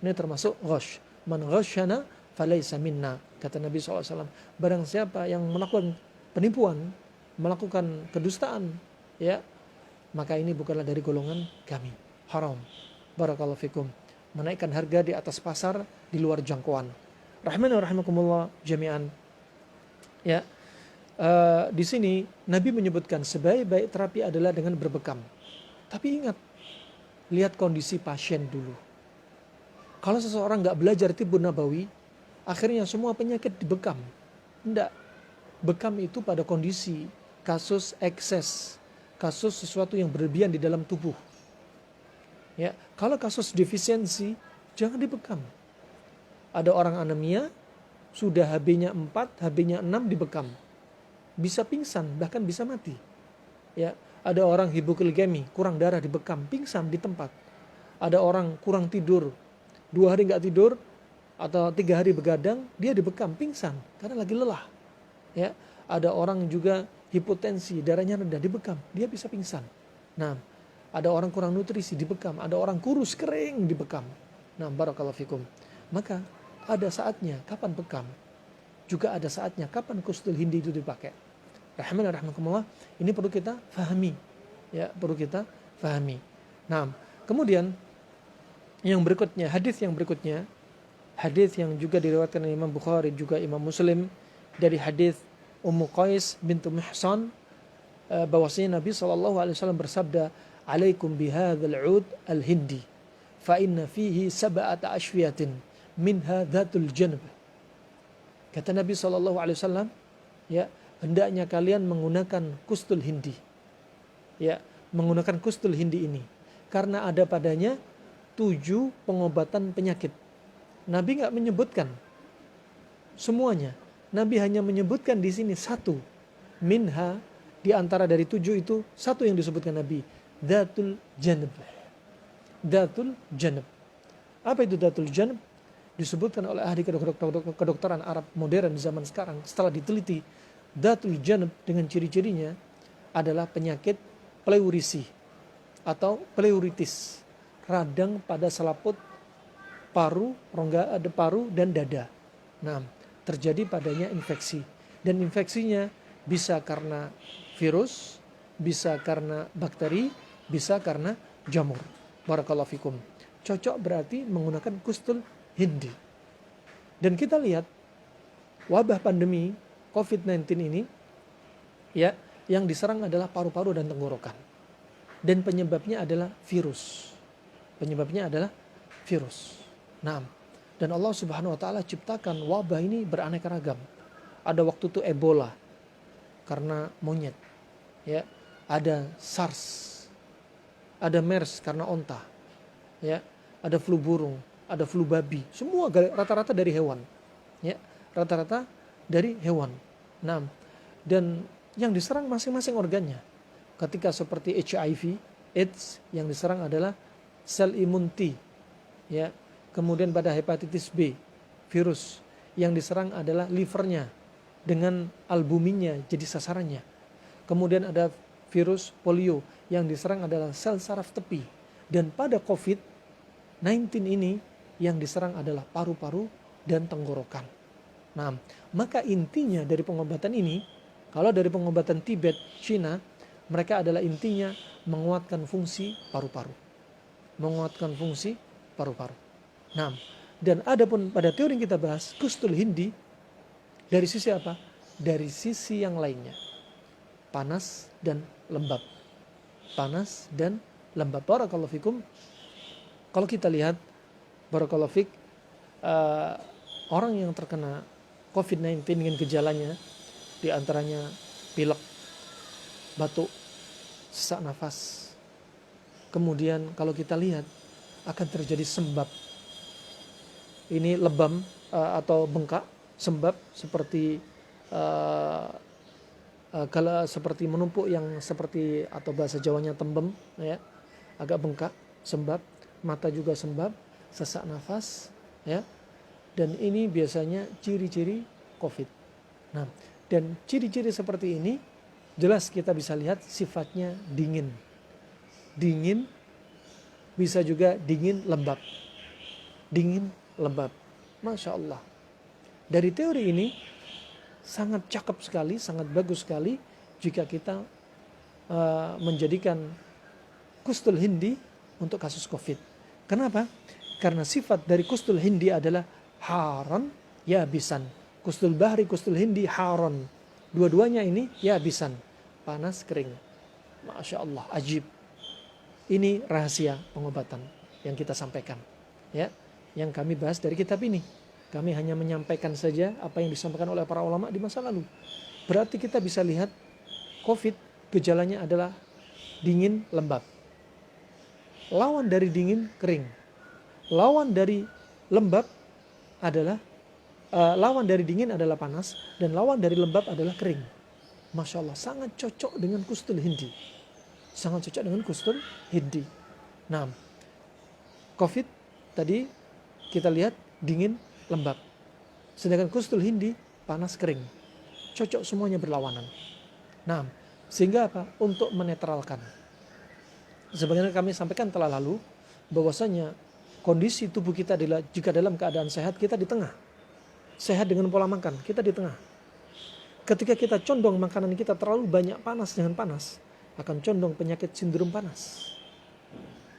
Ini termasuk ghash. Man ghashana falaysa minna. Kata Nabi SAW. Barang siapa yang melakukan penipuan, melakukan kedustaan, ya, maka ini bukanlah dari golongan kami. Haram. Barakallahu fikum. Menaikkan harga di atas pasar di luar jangkauan. Rahmani wa rahimakumullah jami'an. Ya. Di sini Nabi menyebutkan sebaik-baik terapi adalah dengan berbekam. Tapi ingat, lihat kondisi pasien dulu. Kalau seseorang nggak belajar tibbun nabawi, akhirnya semua penyakit dibekam. Tidak. Bekam itu pada kondisi kasus ekses, kasus sesuatu yang berlebihan di dalam tubuh. Ya, kalau kasus defisiensi, jangan dibekam. Ada orang anemia, sudah HB-nya 4, HB-nya 6 dibekam. Bisa pingsan, bahkan bisa mati. Ya, ada orang hipoglikemi, kurang darah dibekam, pingsan di tempat. Ada orang kurang tidur, 2 hari nggak tidur, atau 3 hari begadang, dia dibekam, pingsan, karena lagi lelah. Ya, ada orang juga hipotensi, darahnya rendah, dibekam, dia bisa pingsan. Nah, ada orang kurang nutrisi, dibekam. Ada orang kurus, kering, dibekam. Nah, barakallahu fikum. Maka ada saatnya kapan bekam. Juga ada saatnya kapan kustul hindi itu dipakai. Rahimani rahimakumullah. Ini perlu kita fahami. Ya, perlu kita fahami. Nah, kemudian yang berikutnya, hadis yang berikutnya, hadis yang juga diriwayatkan oleh Imam Bukhari juga Imam Muslim dari hadis Ummu Qais bintu Mihsan, bahwasanya Nabi SAW bersabda, "Alaikum bihadzal 'ud al-hindi, fa inna fihi sab'ata ashfiyatin minha dhatul janb." Kata Nabi SAW, ya, hendaknya kalian menggunakan kustul hindi. Ya, menggunakan kustul hindi ini karena ada padanya 7 pengobatan penyakit. Nabi enggak menyebutkan semuanya. Nabi hanya menyebutkan di sini 1. Minha, di antara dari 7 itu 1 yang disebutkan Nabi, dhatul janb. Dhatul janb. Apa itu dhatul janb? Disebutkan oleh ahli kedokteran Arab modern di zaman sekarang. Setelah diteliti, dhatul janb dengan ciri-cirinya adalah penyakit pleurisi atau pleuritis, radang pada selaput paru, rongga paru dan dada. Nah, terjadi padanya infeksi, dan infeksinya bisa karena virus, bisa karena bakteri, bisa karena jamur. Barakallahu fikum. Cocok berarti menggunakan kustul hindi. Dan kita lihat wabah pandemi COVID-19 ini, ya, yang diserang adalah paru-paru dan tenggorokan. Dan penyebabnya adalah virus. Penyebabnya adalah virus. Nah, dan Allah Subhanahu wa taala ciptakan wabah ini beraneka ragam. Ada waktu itu Ebola karena monyet. Ya, ada SARS, ada MERS karena onta, ya, ada flu burung, ada flu babi, semua rata-rata dari hewan, ya, rata-rata dari hewan. Nah, dan yang diserang masing-masing organnya. Ketika seperti HIV, AIDS, yang diserang adalah sel imun T, ya. Kemudian pada hepatitis B, virus yang diserang adalah livernya dengan albuminnya jadi sasarannya. Kemudian ada virus polio yang diserang adalah sel saraf tepi. Dan pada COVID-19 ini yang diserang adalah paru-paru dan tenggorokan. Nah, maka intinya dari pengobatan ini, kalau dari pengobatan Tibet, Cina, mereka adalah intinya menguatkan fungsi paru-paru. Menguatkan fungsi paru-paru. Nah, dan adapun pada teori yang kita bahas, kustul hindi, dari sisi apa? Dari sisi yang lainnya. Panas dan lembab. Panas dan lembab. Barakallahu fikum. Kalau kita lihat, barakallahu fik, orang yang terkena COVID-19 dengan gejalanya, di antaranya pilek, batuk, sesak nafas. Kemudian kalau kita lihat akan terjadi sembab. Ini lebam atau bengkak, sembab seperti kalau seperti menumpuk yang seperti, atau bahasa Jawanya tembem, ya, agak bengkak, sembab, mata juga sembab, sesak nafas, ya. Dan ini biasanya ciri-ciri COVID. Nah, dan ciri-ciri seperti ini jelas kita bisa lihat sifatnya dingin. Dingin, bisa juga dingin lembab. Dingin lembab. Masya Allah. Dari teori ini sangat cakep sekali, sangat bagus sekali jika kita menjadikan kustul hindi untuk kasus COVID. Kenapa? Karena sifat dari kustul hindi adalah haron yabisan. Kustul bahri, kustul hindi haron. Dua-duanya ini yabisan, panas kering. Masya Allah, ajib. Ini rahasia pengobatan yang kita sampaikan, ya, yang kami bahas dari kitab ini. Kami hanya menyampaikan saja apa yang disampaikan oleh para ulama di masa lalu. Berarti kita bisa lihat COVID gejalanya adalah dingin lembab. Lawan dari dingin kering. Lawan dari lembab adalah lawan dari dingin adalah panas, dan lawan dari lembab adalah kering. Masya Allah, sangat cocok dengan kustul hindi. Sangat cocok dengan kustul hindi. Nah, COVID tadi kita lihat dingin lembab. Sedangkan kustul hindi panas kering. Cocok semuanya berlawanan. Nah, sehingga apa? Untuk menetralkan. Sebagaimana kami sampaikan telah lalu, bahwasanya kondisi tubuh kita adalah jika dalam keadaan sehat, kita di tengah. Sehat dengan pola makan, kita di tengah. Ketika kita condong makanan kita terlalu banyak panas dengan panas, akan condong penyakit sindrom panas.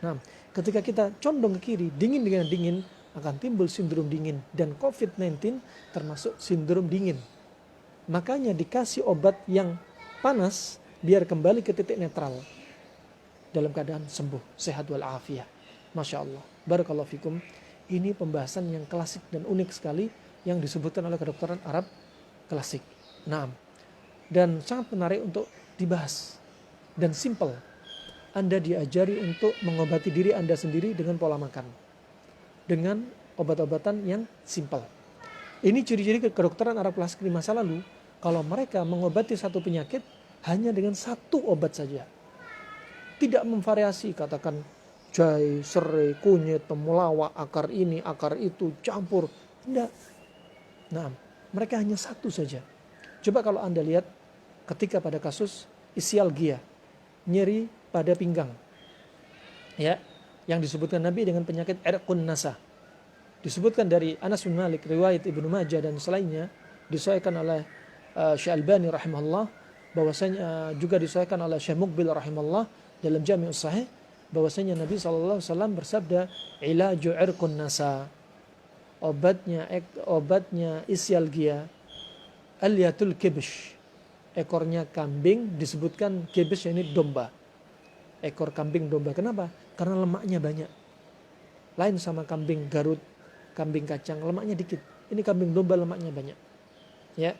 Nah, ketika kita condong ke kiri, dingin dengan dingin, akan timbul sindrom dingin. Dan COVID-19 termasuk sindrom dingin. Makanya dikasih obat yang panas, biar kembali ke titik netral. Dalam keadaan sembuh, sehat walafiat. Masya Allah, barakallahu fikum. Ini pembahasan yang klasik dan unik sekali yang disebutkan oleh kedokteran Arab klasik. Nah, dan sangat menarik untuk dibahas. Dan simple. Anda diajari untuk mengobati diri Anda sendiri dengan pola makan. Dengan obat-obatan yang simple. Ini ciri-ciri kedokteran Arab klasik di masa lalu. Kalau mereka mengobati satu penyakit hanya dengan satu obat saja. Tidak memvariasi, katakan jahe, serai, kunyit, temulawak, akar ini, akar itu, campur. Tidak. Nah, mereka hanya satu saja. Coba kalau Anda lihat ketika pada kasus isialgia, nyeri pada pinggang. Ya, yang disebutkan Nabi dengan penyakit irqun nasa. Disebutkan dari Anas bin Malik, riwayat Ibnu Majah dan selainnya, disahihkan oleh Syekh Albani rahimahullah, bahwasanya juga disahihkan oleh Syekh Muqbil rahimahullah dalam Jami'us Sahih, bahwasanya Nabi SAW bersabda, ilaju irqun nasa, obatnya isialgia, alyatul kibsh, ekornya kambing, disebutkan kibsh ini domba, ekor kambing domba. Kenapa? Karena lemaknya banyak. Lain sama kambing Garut, kambing kacang, lemaknya dikit. Ini kambing domba, lemaknya banyak. Ya.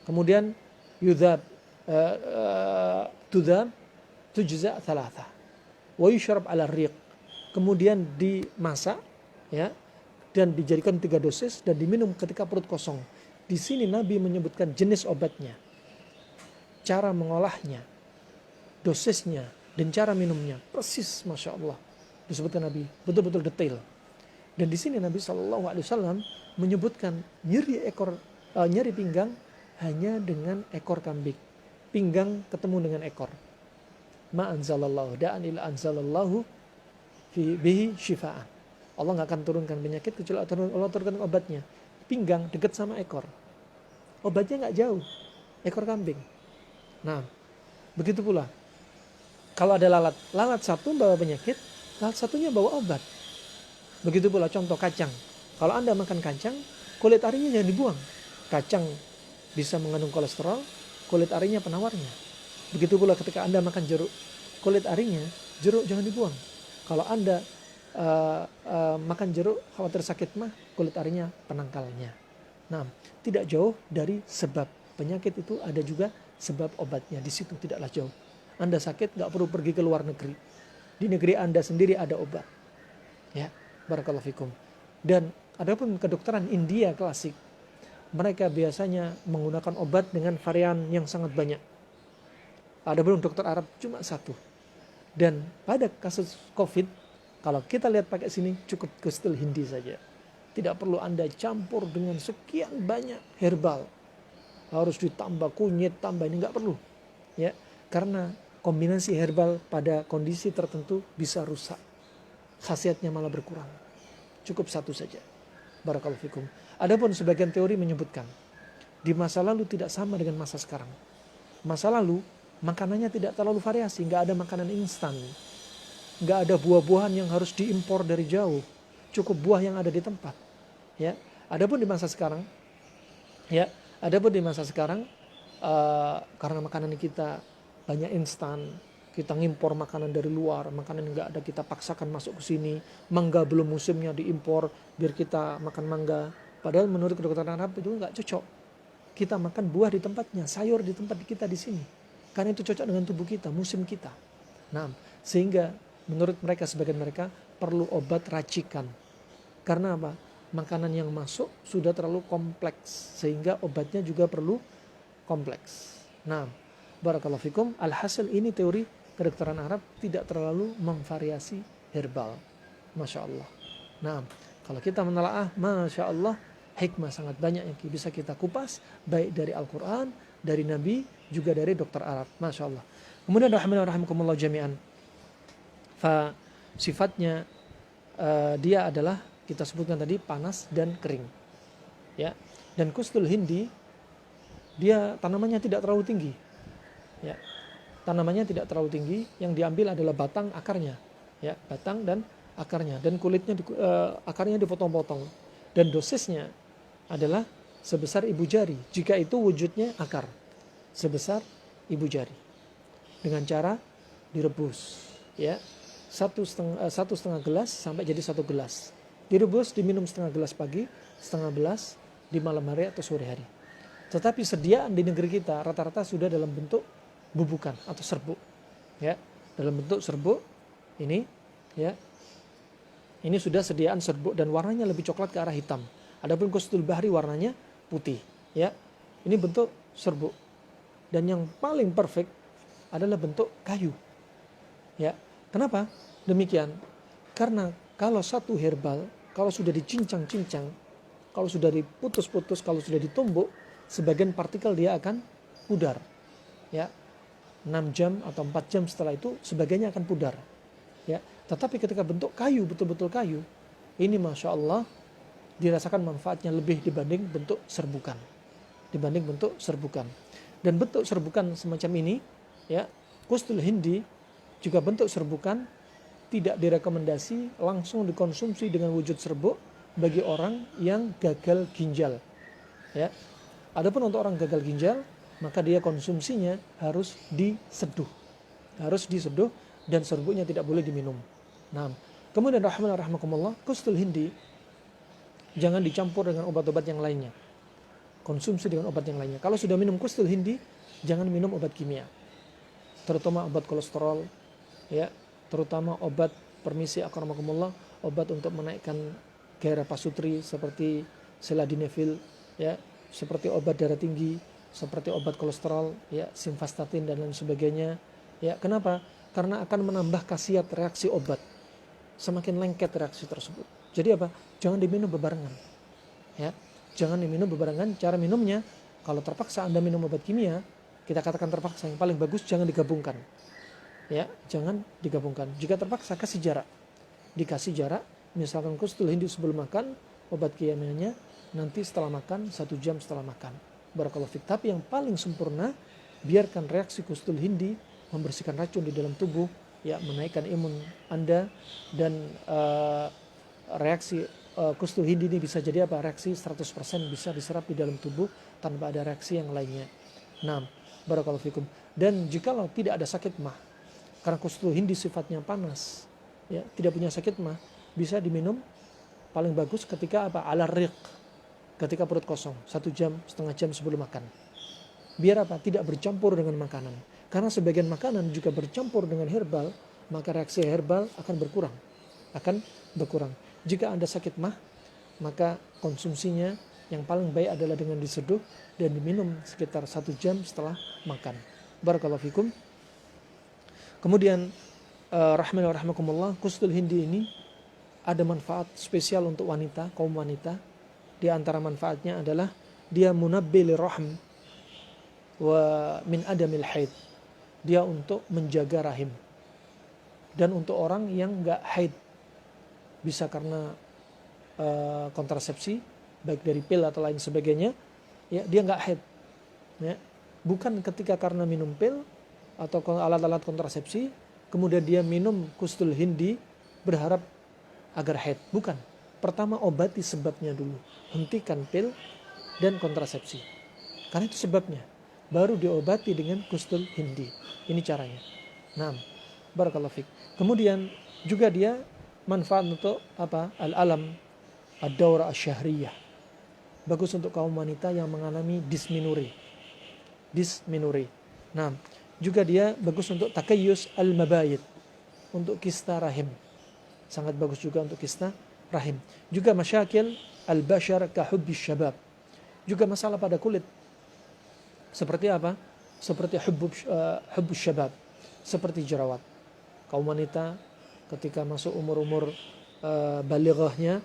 Kemudian yudhab tudhab tujza thalatha wa yushrab ala riq. Kemudian dimasak, ya, dan dijadikan 3 dosis dan diminum ketika perut kosong. Di sini Nabi menyebutkan jenis obatnya, cara mengolahnya, dosisnya, dan cara minumnya. Persis, Masya Allah. Disebutkan Nabi, betul-betul detail. Dan di sini Nabi SAW menyebutkan nyeri pinggang hanya dengan ekor kambing. Pinggang ketemu dengan ekor. Ma anzalallahu da'an illa anzalallahu bihi syifa'an. Allah nggak akan turunkan penyakit kecuali Allah turunkan obatnya. Pinggang dekat sama ekor. Obatnya nggak jauh, ekor kambing. Nah, begitu pula. Kalau ada lalat satu bawa penyakit, lalat satunya bawa obat. Begitu pula contoh kacang. Kalau Anda makan kacang, kulit arinya jangan dibuang. Kacang bisa mengandung kolesterol, kulit arinya penawarnya. Begitu pula ketika Anda makan jeruk, kulit arinya, jeruk jangan dibuang. Kalau Anda makan jeruk khawatir sakit mah, kulit arinya penangkalnya. Nah, tidak jauh dari sebab penyakit itu, ada juga sebab obatnya di situ, tidaklah jauh. Anda sakit nggak perlu pergi ke luar negeri. Di negeri Anda sendiri ada obat. Ya, barakallahu fikum. Dan adapun kedokteran India klasik, mereka biasanya menggunakan obat dengan varian yang sangat banyak. Adapun dokter Arab cuma satu. Dan pada kasus COVID, kalau kita lihat pakai sini cukup Gustul Hindi saja. Tidak perlu Anda campur dengan sekian banyak herbal. Harus ditambah kunyit, tambah ini, nggak perlu. Ya, karena kombinasi herbal pada kondisi tertentu bisa rusak. Khasiatnya malah berkurang. Cukup satu saja. Barakallahu fikum. Adapun sebagian teori menyebutkan di masa lalu tidak sama dengan masa sekarang. Masa lalu makanannya tidak terlalu variasi, nggak ada makanan instan, nggak ada buah-buahan yang harus diimpor dari jauh, cukup buah yang ada di tempat. Ya, adapun di masa sekarang, karena makanan kita banyak instan, kita ngimpor makanan dari luar, makanan yang nggak ada kita paksakan masuk ke sini. Mangga belum musimnya diimpor biar kita makan mangga. Padahal menurut kedokteran Arab itu nggak cocok. Kita makan buah di tempatnya, sayur di tempat kita di sini. Karena itu cocok dengan tubuh kita, musim kita. Nah, sehingga menurut mereka, sebagian mereka perlu obat racikan. Karena apa? Makanan yang masuk sudah terlalu kompleks, sehingga obatnya juga perlu kompleks. Nah, barakallahu fikum. Alhasil ini teori kedokteran Arab tidak terlalu memvariasi herbal. Masya Allah. Nah, kalau kita menelaah, Masya Allah, hikmah sangat banyak yang bisa kita kupas, baik dari Al-Quran, dari Nabi, juga dari dokter Arab. Masya Allah. Kemudian rahimakumullah jami'an. Sifatnya dia adalah, kita sebutkan tadi, panas dan kering. Ya. Dan Kustul Hindi, dia tanamannya tidak terlalu tinggi. Ya. Tanamannya tidak terlalu tinggi, yang diambil adalah batang akarnya. Ya, batang dan akarnya, dan kulitnya akarnya dipotong-potong. Dan dosisnya adalah sebesar ibu jari, jika itu wujudnya akar sebesar ibu jari, dengan cara direbus, ya, satu setengah gelas sampai jadi 1 gelas, direbus, diminum setengah gelas pagi, setengah gelas di malam hari atau sore hari. Tetapi sediaan di negeri kita rata-rata sudah dalam bentuk bubukan atau serbuk, ya, dalam bentuk serbuk ini, ya, ini sudah sediaan serbuk dan warnanya lebih coklat ke arah hitam. Adapun Kustul Bahri warnanya putih, ya. Ini bentuk serbuk. Dan yang paling perfect adalah bentuk kayu. Ya. Kenapa demikian? Karena kalau satu herbal, kalau sudah dicincang-cincang, kalau sudah diputus-putus, kalau sudah ditumbuk, sebagian partikel dia akan pudar. Ya. 6 jam atau 4 jam setelah itu sebagiannya akan pudar. Ya. Tetapi ketika bentuk kayu, betul-betul kayu, ini Masya Allah dirasakan manfaatnya lebih dibanding bentuk serbukan. Dan bentuk serbukan semacam ini, ya, Kustul Hindi juga bentuk serbukan, tidak direkomendasi langsung dikonsumsi dengan wujud serbuk bagi orang yang gagal ginjal. Ya. Adapun untuk orang gagal ginjal, maka dia konsumsinya harus diseduh. Dan serbuknya tidak boleh diminum. Nah, kemudian rahimakumullah, Kustul Hindi jangan dicampur dengan obat-obat yang lainnya. Konsumsi dengan obat yang lainnya. Kalau sudah minum Kustul Hindi, jangan minum obat kimia. Terutama obat kolesterol, ya, terutama obat, permisi akramakumullah, obat untuk menaikkan gairah pasutri seperti seladinefil, ya, seperti obat darah tinggi, seperti obat kolesterol, ya, simvastatin dan lain sebagainya. Ya, kenapa? Karena akan menambah khasiat reaksi obat. Semakin lengket reaksi tersebut. Jadi apa? Jangan diminum bebarengan. Ya, jangan diminum bebarengan. Cara minumnya, kalau terpaksa Anda minum obat kimia, kita katakan terpaksa, yang paling bagus jangan digabungkan. Ya, jangan digabungkan. Jika terpaksa, kasih jarak. Dikasih jarak, misalkan Kustul Hindi sebelum makan, obat kimianya nanti setelah makan, 1 jam setelah makan. Barakallahu fiik. Tapi yang paling sempurna, biarkan reaksi Kustul Hindi membersihkan racun di dalam tubuh, ya, menaikkan imun Anda, dan reaksi Kustul Hindi ini bisa jadi apa? Reaksi 100% bisa diserap di dalam tubuh tanpa ada reaksi yang lainnya. Nah, barakallahu fikum. Dan jikalau tidak ada sakit mah, karena Kustul Hindi sifatnya panas, ya, tidak punya sakit mah, bisa diminum paling bagus ketika apa? Ala riq, ketika perut kosong, 1 jam, setengah jam sebelum makan. Biar apa? Tidak bercampur dengan makanan. Karena sebagian makanan juga bercampur dengan herbal, maka reaksi herbal akan berkurang. Jika Anda sakit mah, maka konsumsinya yang paling baik adalah dengan diseduh dan diminum sekitar 1 jam setelah makan. Barakallahu fikum. Kemudian rahimani wa rahimakumullah, kustul hindi ini ada manfaat spesial untuk wanita, kaum wanita. Di antara manfaatnya adalah dia munabbil rahm wa min adamil haid. Dia untuk menjaga rahim. Dan untuk orang yang enggak haid, bisa karena kontrasepsi, baik dari pil atau lain sebagainya, ya dia enggak haid. Ya. Bukan ketika karena minum pil atau alat-alat kontrasepsi, kemudian dia minum kustul hindi berharap agar haid. Bukan. Pertama obati sebabnya dulu. Hentikan pil dan kontrasepsi. Karena itu sebabnya. Baru diobati dengan kustul hindi. Ini caranya. Nah, barakallahu fiik. Kemudian juga dia manfaat untuk apa? Al-alam, ad-daura asy-syahriyah. Bagus untuk kaum wanita yang mengalami dysmenorrhea. Nah, juga dia bagus untuk takayyus al-mabayit, untuk kista rahim. Sangat bagus juga untuk kista rahim. Juga masyakil al-bashar ka hubbis syabab. Juga masalah pada kulit. Seperti apa? Seperti hubbus syabab, seperti jerawat. Kaum wanita ketika masuk umur-umur balighahnya,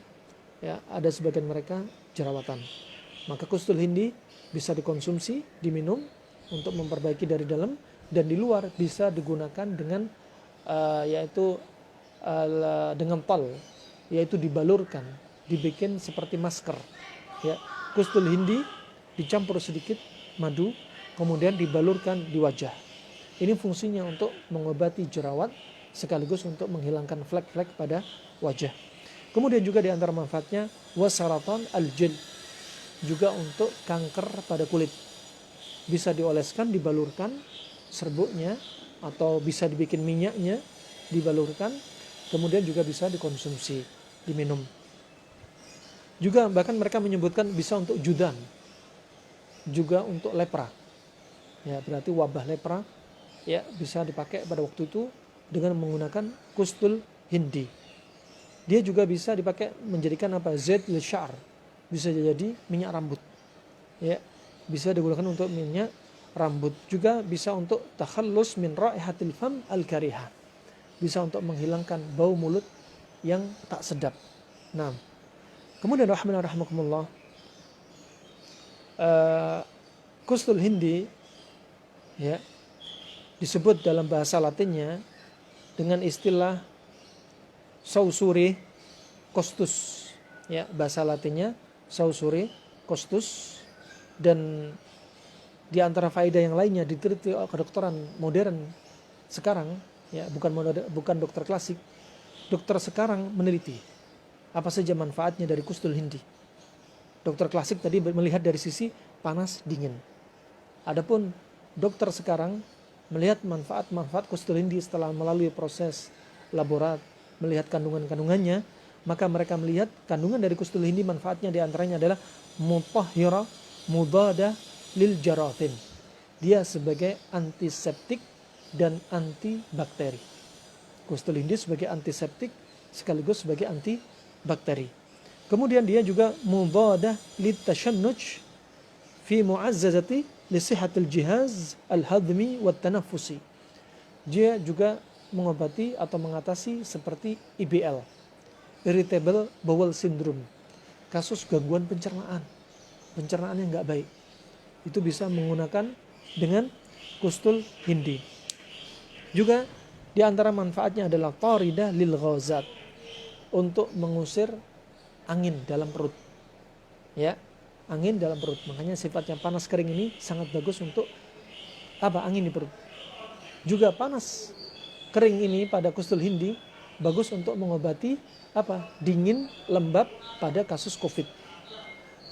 ya, ada sebagian mereka jerawatan. Maka kustul hindi bisa dikonsumsi, diminum untuk memperbaiki dari dalam, dan di luar bisa digunakan dengan yaitu dengan tol, yaitu dibalurkan, dibikin seperti masker. Ya, kustul hindi dicampur sedikit madu, kemudian dibalurkan di wajah. Ini fungsinya untuk mengobati jerawat sekaligus untuk menghilangkan flek-flek pada wajah. Kemudian juga di antara manfaatnya wasaratan al-jild, juga untuk kanker pada kulit. Bisa dioleskan, dibalurkan serbuknya, atau bisa dibikin minyaknya, dibalurkan, kemudian juga bisa dikonsumsi, diminum. Juga bahkan mereka menyebutkan bisa untuk judan, juga untuk lepra. Ya, berarti wabah lepra, ya, bisa dipakai pada waktu itu dengan menggunakan kustul hindi. Dia juga bisa dipakai menjadikan apa? Zait lisyar. Bisa jadi minyak rambut. Ya, bisa digunakan untuk minyak rambut. Juga bisa untuk takhallus min raihatil fam al-karihah. Bisa untuk menghilangkan bau mulut yang tak sedap. Nah, kemudian rahimakumullah, kustul hindi, ya, disebut dalam bahasa Latinnya dengan istilah sausuri costus. Ya, bahasa Latinnya sausuri costus. Dan di antara faedah yang lainnya diteliti kedokteran modern sekarang, ya, bukan dokter klasik. Dokter sekarang meneliti apa saja manfaatnya dari kustul hindi. Dokter klasik tadi melihat dari sisi panas dingin. Adapun dokter sekarang melihat manfaat kustul hindi setelah melalui proses laborat, melihat kandungan-kandungannya, maka mereka melihat kandungan dari kustul hindi manfaatnya diantaranya adalah mutahhira mudada lil jarathim. Dia sebagai antiseptik dan antibakteri. Kustul hindi sebagai antiseptik sekaligus sebagai antibakteri. Kemudian dia juga mudada lit tashannuj fi mu'azzazati li sihhatil jihaz al-hadmi wat tanaffusi. Dia juga mengobati atau mengatasi seperti IBL, irritable bowel syndrome, kasus gangguan pencernaan yang nggak baik. Itu bisa menggunakan dengan kustul hindi. Juga di antara manfaatnya adalah taridah lil ghazat, untuk mengusir angin dalam perut. Ya, angin dalam perut. Makanya sifatnya panas kering ini sangat bagus untuk apa? Angin di perut. Juga panas kering ini pada kustul hindi bagus untuk mengobati apa? Dingin lembab pada kasus COVID.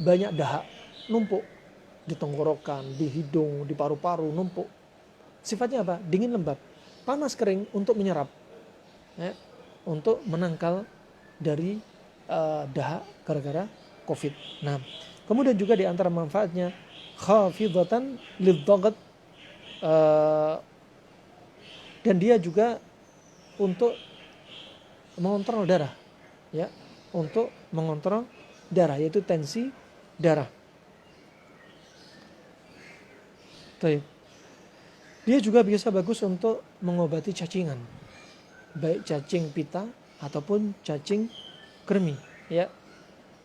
Banyak dahak numpuk di tenggorokan, di hidung, di paru-paru numpuk. Sifatnya apa? Dingin lembab. Panas kering untuk menyerap, ya, untuk menangkal dari dahak gara-gara COVID. Nah, Kemudian juga di antara manfaatnya khafidatan lidhagat, dan dia juga untuk mengontrol darah, ya, untuk mengontrol darah, yaitu tensi darah. Baik. Dia juga bisa bagus untuk mengobati cacingan, baik cacing pita ataupun cacing kremi, ya.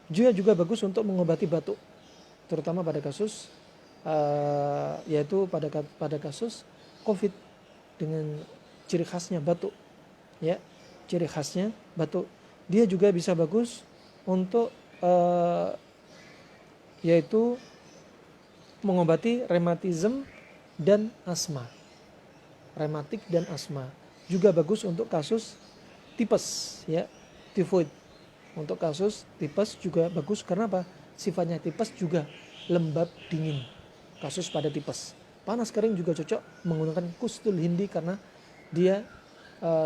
Dia juga bagus untuk mengobati batuk, terutama pada kasus yaitu pada kasus COVID dengan ciri khasnya batuk, ya, ciri khasnya batuk. Dia juga bisa bagus untuk yaitu mengobati rematisme dan asma, rematik dan asma. Juga bagus untuk kasus tipes, ya, tifoid. Untuk kasus tipes juga bagus, karena apa? Sifatnya tipes juga lembab dingin. Kasus pada tipes, panas kering juga cocok menggunakan kustul hindi, karena dia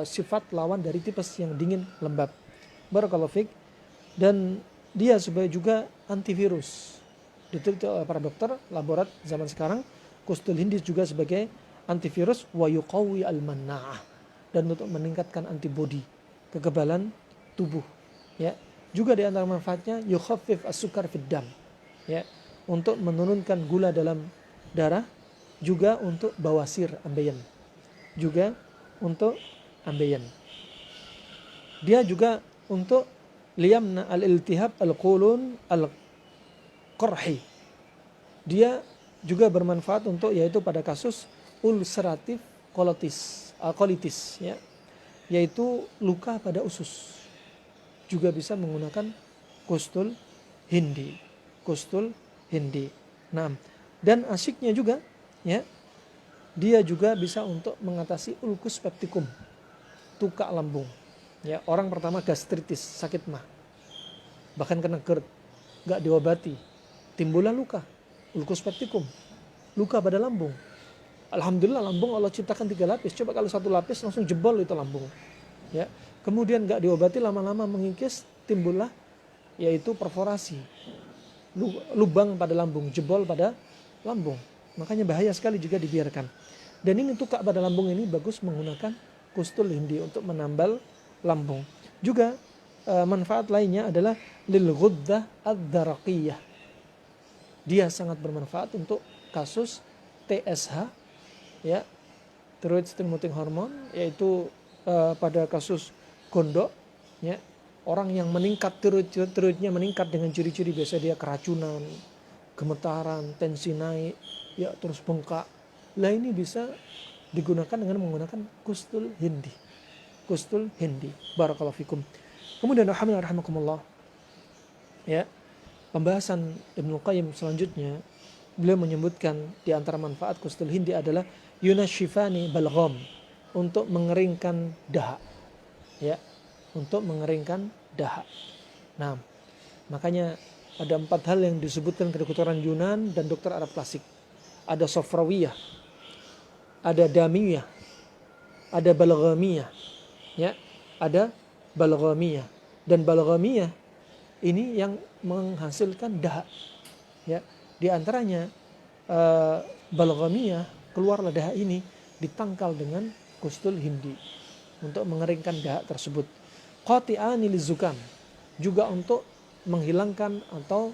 sifat lawan dari tipes yang dingin lembab. Barakallahu fiik. Dan dia sebagai juga antivirus. Diteliti oleh para dokter laborat zaman sekarang, kustul hindi juga sebagai antivirus wa yuqawi al-manna'ah, dan untuk meningkatkan antibodi, kekebalan tubuh, ya. Juga di antara manfaatnya yukhaffif as-sukar fid dam, ya, untuk menurunkan gula dalam darah, juga untuk bawasir, ambeien, juga untuk ambeien. Dia juga untuk liyamna al-iltihab al-qulun al-qarhi. Dia juga bermanfaat untuk, yaitu pada kasus ulceratif colitis, ya, yaitu luka pada usus. Juga bisa menggunakan kustul hindi, kustul hindi. Nah, dan asyiknya juga, ya, dia juga bisa untuk mengatasi ulcus pepticum, tukak lambung, ya. Orang pertama gastritis, sakit mah, bahkan kena GERD, gak diobati, timbullah luka, ulcus pepticum, luka pada lambung. Alhamdulillah lambung Allah ciptakan 3 lapis. Coba kalau 1 lapis langsung jebol itu lambung, ya. Kemudian gak diobati, lama-lama mengikis, timbullah yaitu perforasi, lubang pada lambung, jebol pada lambung. Makanya bahaya sekali juga dibiarkan. Dan ini tukak pada lambung ini bagus menggunakan kustul hindi untuk menambal lambung. Juga manfaat lainnya adalah lil ghuddah ad-daraqiyah. Dia sangat bermanfaat untuk kasus TSH, ya, thyroid stimulating hormone, yaitu pada kasus gondok, ya, orang yang meningkat tiroidnya meningkat dengan ciri-ciri biasa dia keracunan, gemetaran, tensi naik, ya, terus bengkak. Lah ini bisa digunakan dengan menggunakan kustul hindi, kustul hindi. Barakallahu fikum. Kemudian rahimakumullah, ya, pembahasan Ibnu Qayyim selanjutnya, beliau menyebutkan di antara manfaat kustul hindi adalah yunashifani balgham, untuk mengeringkan dahak, ya, untuk mengeringkan dahak. Nah, makanya ada 4 hal yang disebutkan kedokteran Yunan dan dokter Arab klasik. Ada sofrawiyah, ada damiyah, ada balghamiyah, ya, ada balghamiyah. Dan balghamiyah ini yang menghasilkan dahak, ya. Di antaranya balghamiyah, keluarlah dahak ini ditangkal dengan kustul hindi untuk mengeringkan dahak tersebut. Qati'ani lizukam, juga untuk menghilangkan atau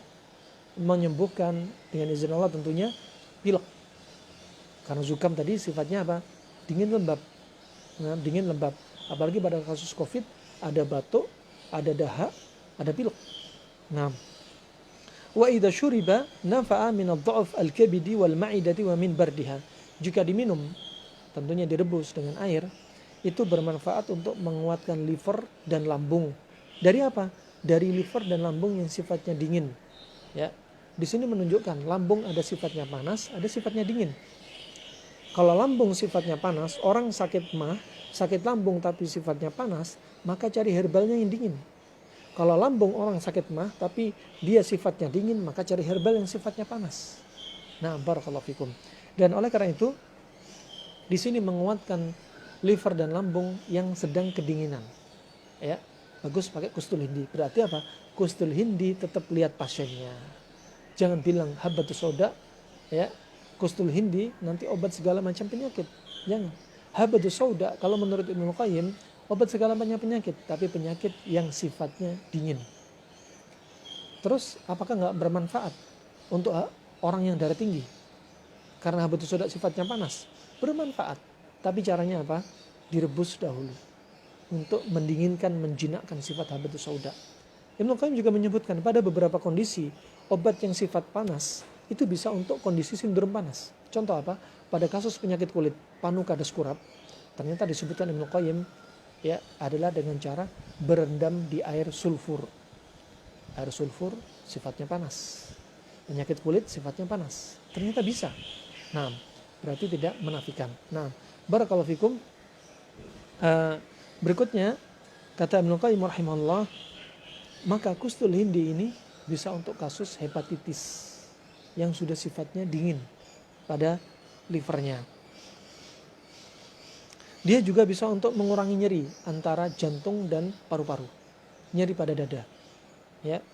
menyembuhkan dengan izin Allah tentunya pilek. Karena zukam tadi sifatnya apa? Dingin lembab. Nah, dingin lembab. Apalagi pada kasus COVID ada batuk, ada dahak, ada pilek. Nah, wa idza syuriba nafa'a min ad-dha'f al-kabidi wal ma'idati wa min bardiha. Jika diminum, tentunya direbus dengan air, itu bermanfaat untuk menguatkan liver dan lambung. Dari apa? Dari liver dan lambung yang sifatnya dingin, ya. Di sini menunjukkan lambung ada sifatnya panas, ada sifatnya dingin. Kalau lambung sifatnya panas, orang sakit mah, sakit lambung tapi sifatnya panas, maka cari herbalnya yang dingin. Kalau lambung orang sakit mah tapi dia sifatnya dingin, maka cari herbal yang sifatnya panas. Nah, barakallahu fikum. Dan oleh karena itu, di sini menguatkan liver dan lambung yang sedang kedinginan, ya, bagus pakai kustul hindi. Berarti apa? Kustul hindi tetap lihat pasiennya, Jangan bilang habbatus sauda, ya, kustul hindi nanti obat segala macam penyakit. Jangan. Habbatus sauda kalau menurut Ibnu Qayyim obat segala macam penyakit, tapi penyakit yang sifatnya dingin. Terus apakah nggak bermanfaat untuk orang yang darah tinggi? Karena habbatus sauda sifatnya panas. Bermanfaat. Tapi caranya apa? Direbus dahulu untuk mendinginkan, menjinakkan sifat habbatus sauda. Ibnu Qayyim juga menyebutkan pada beberapa kondisi obat yang sifat panas itu bisa untuk kondisi sindrom panas. Contoh apa? Pada kasus penyakit kulit panu kadas kurap, ternyata disebutkan Ibnu Qayyim ya adalah dengan cara berendam di air sulfur. Air sulfur sifatnya panas. Penyakit kulit sifatnya panas. Ternyata bisa. Nah, berarti tidak menafikan. Nah, barakallahu fikum. Berikutnya kata Ibnu Qayyim rahimahullah, maka kustul hindi ini bisa untuk kasus hepatitis yang sudah sifatnya dingin pada livernya. Dia juga bisa untuk mengurangi nyeri antara jantung dan paru-paru, nyeri pada dada. Ya,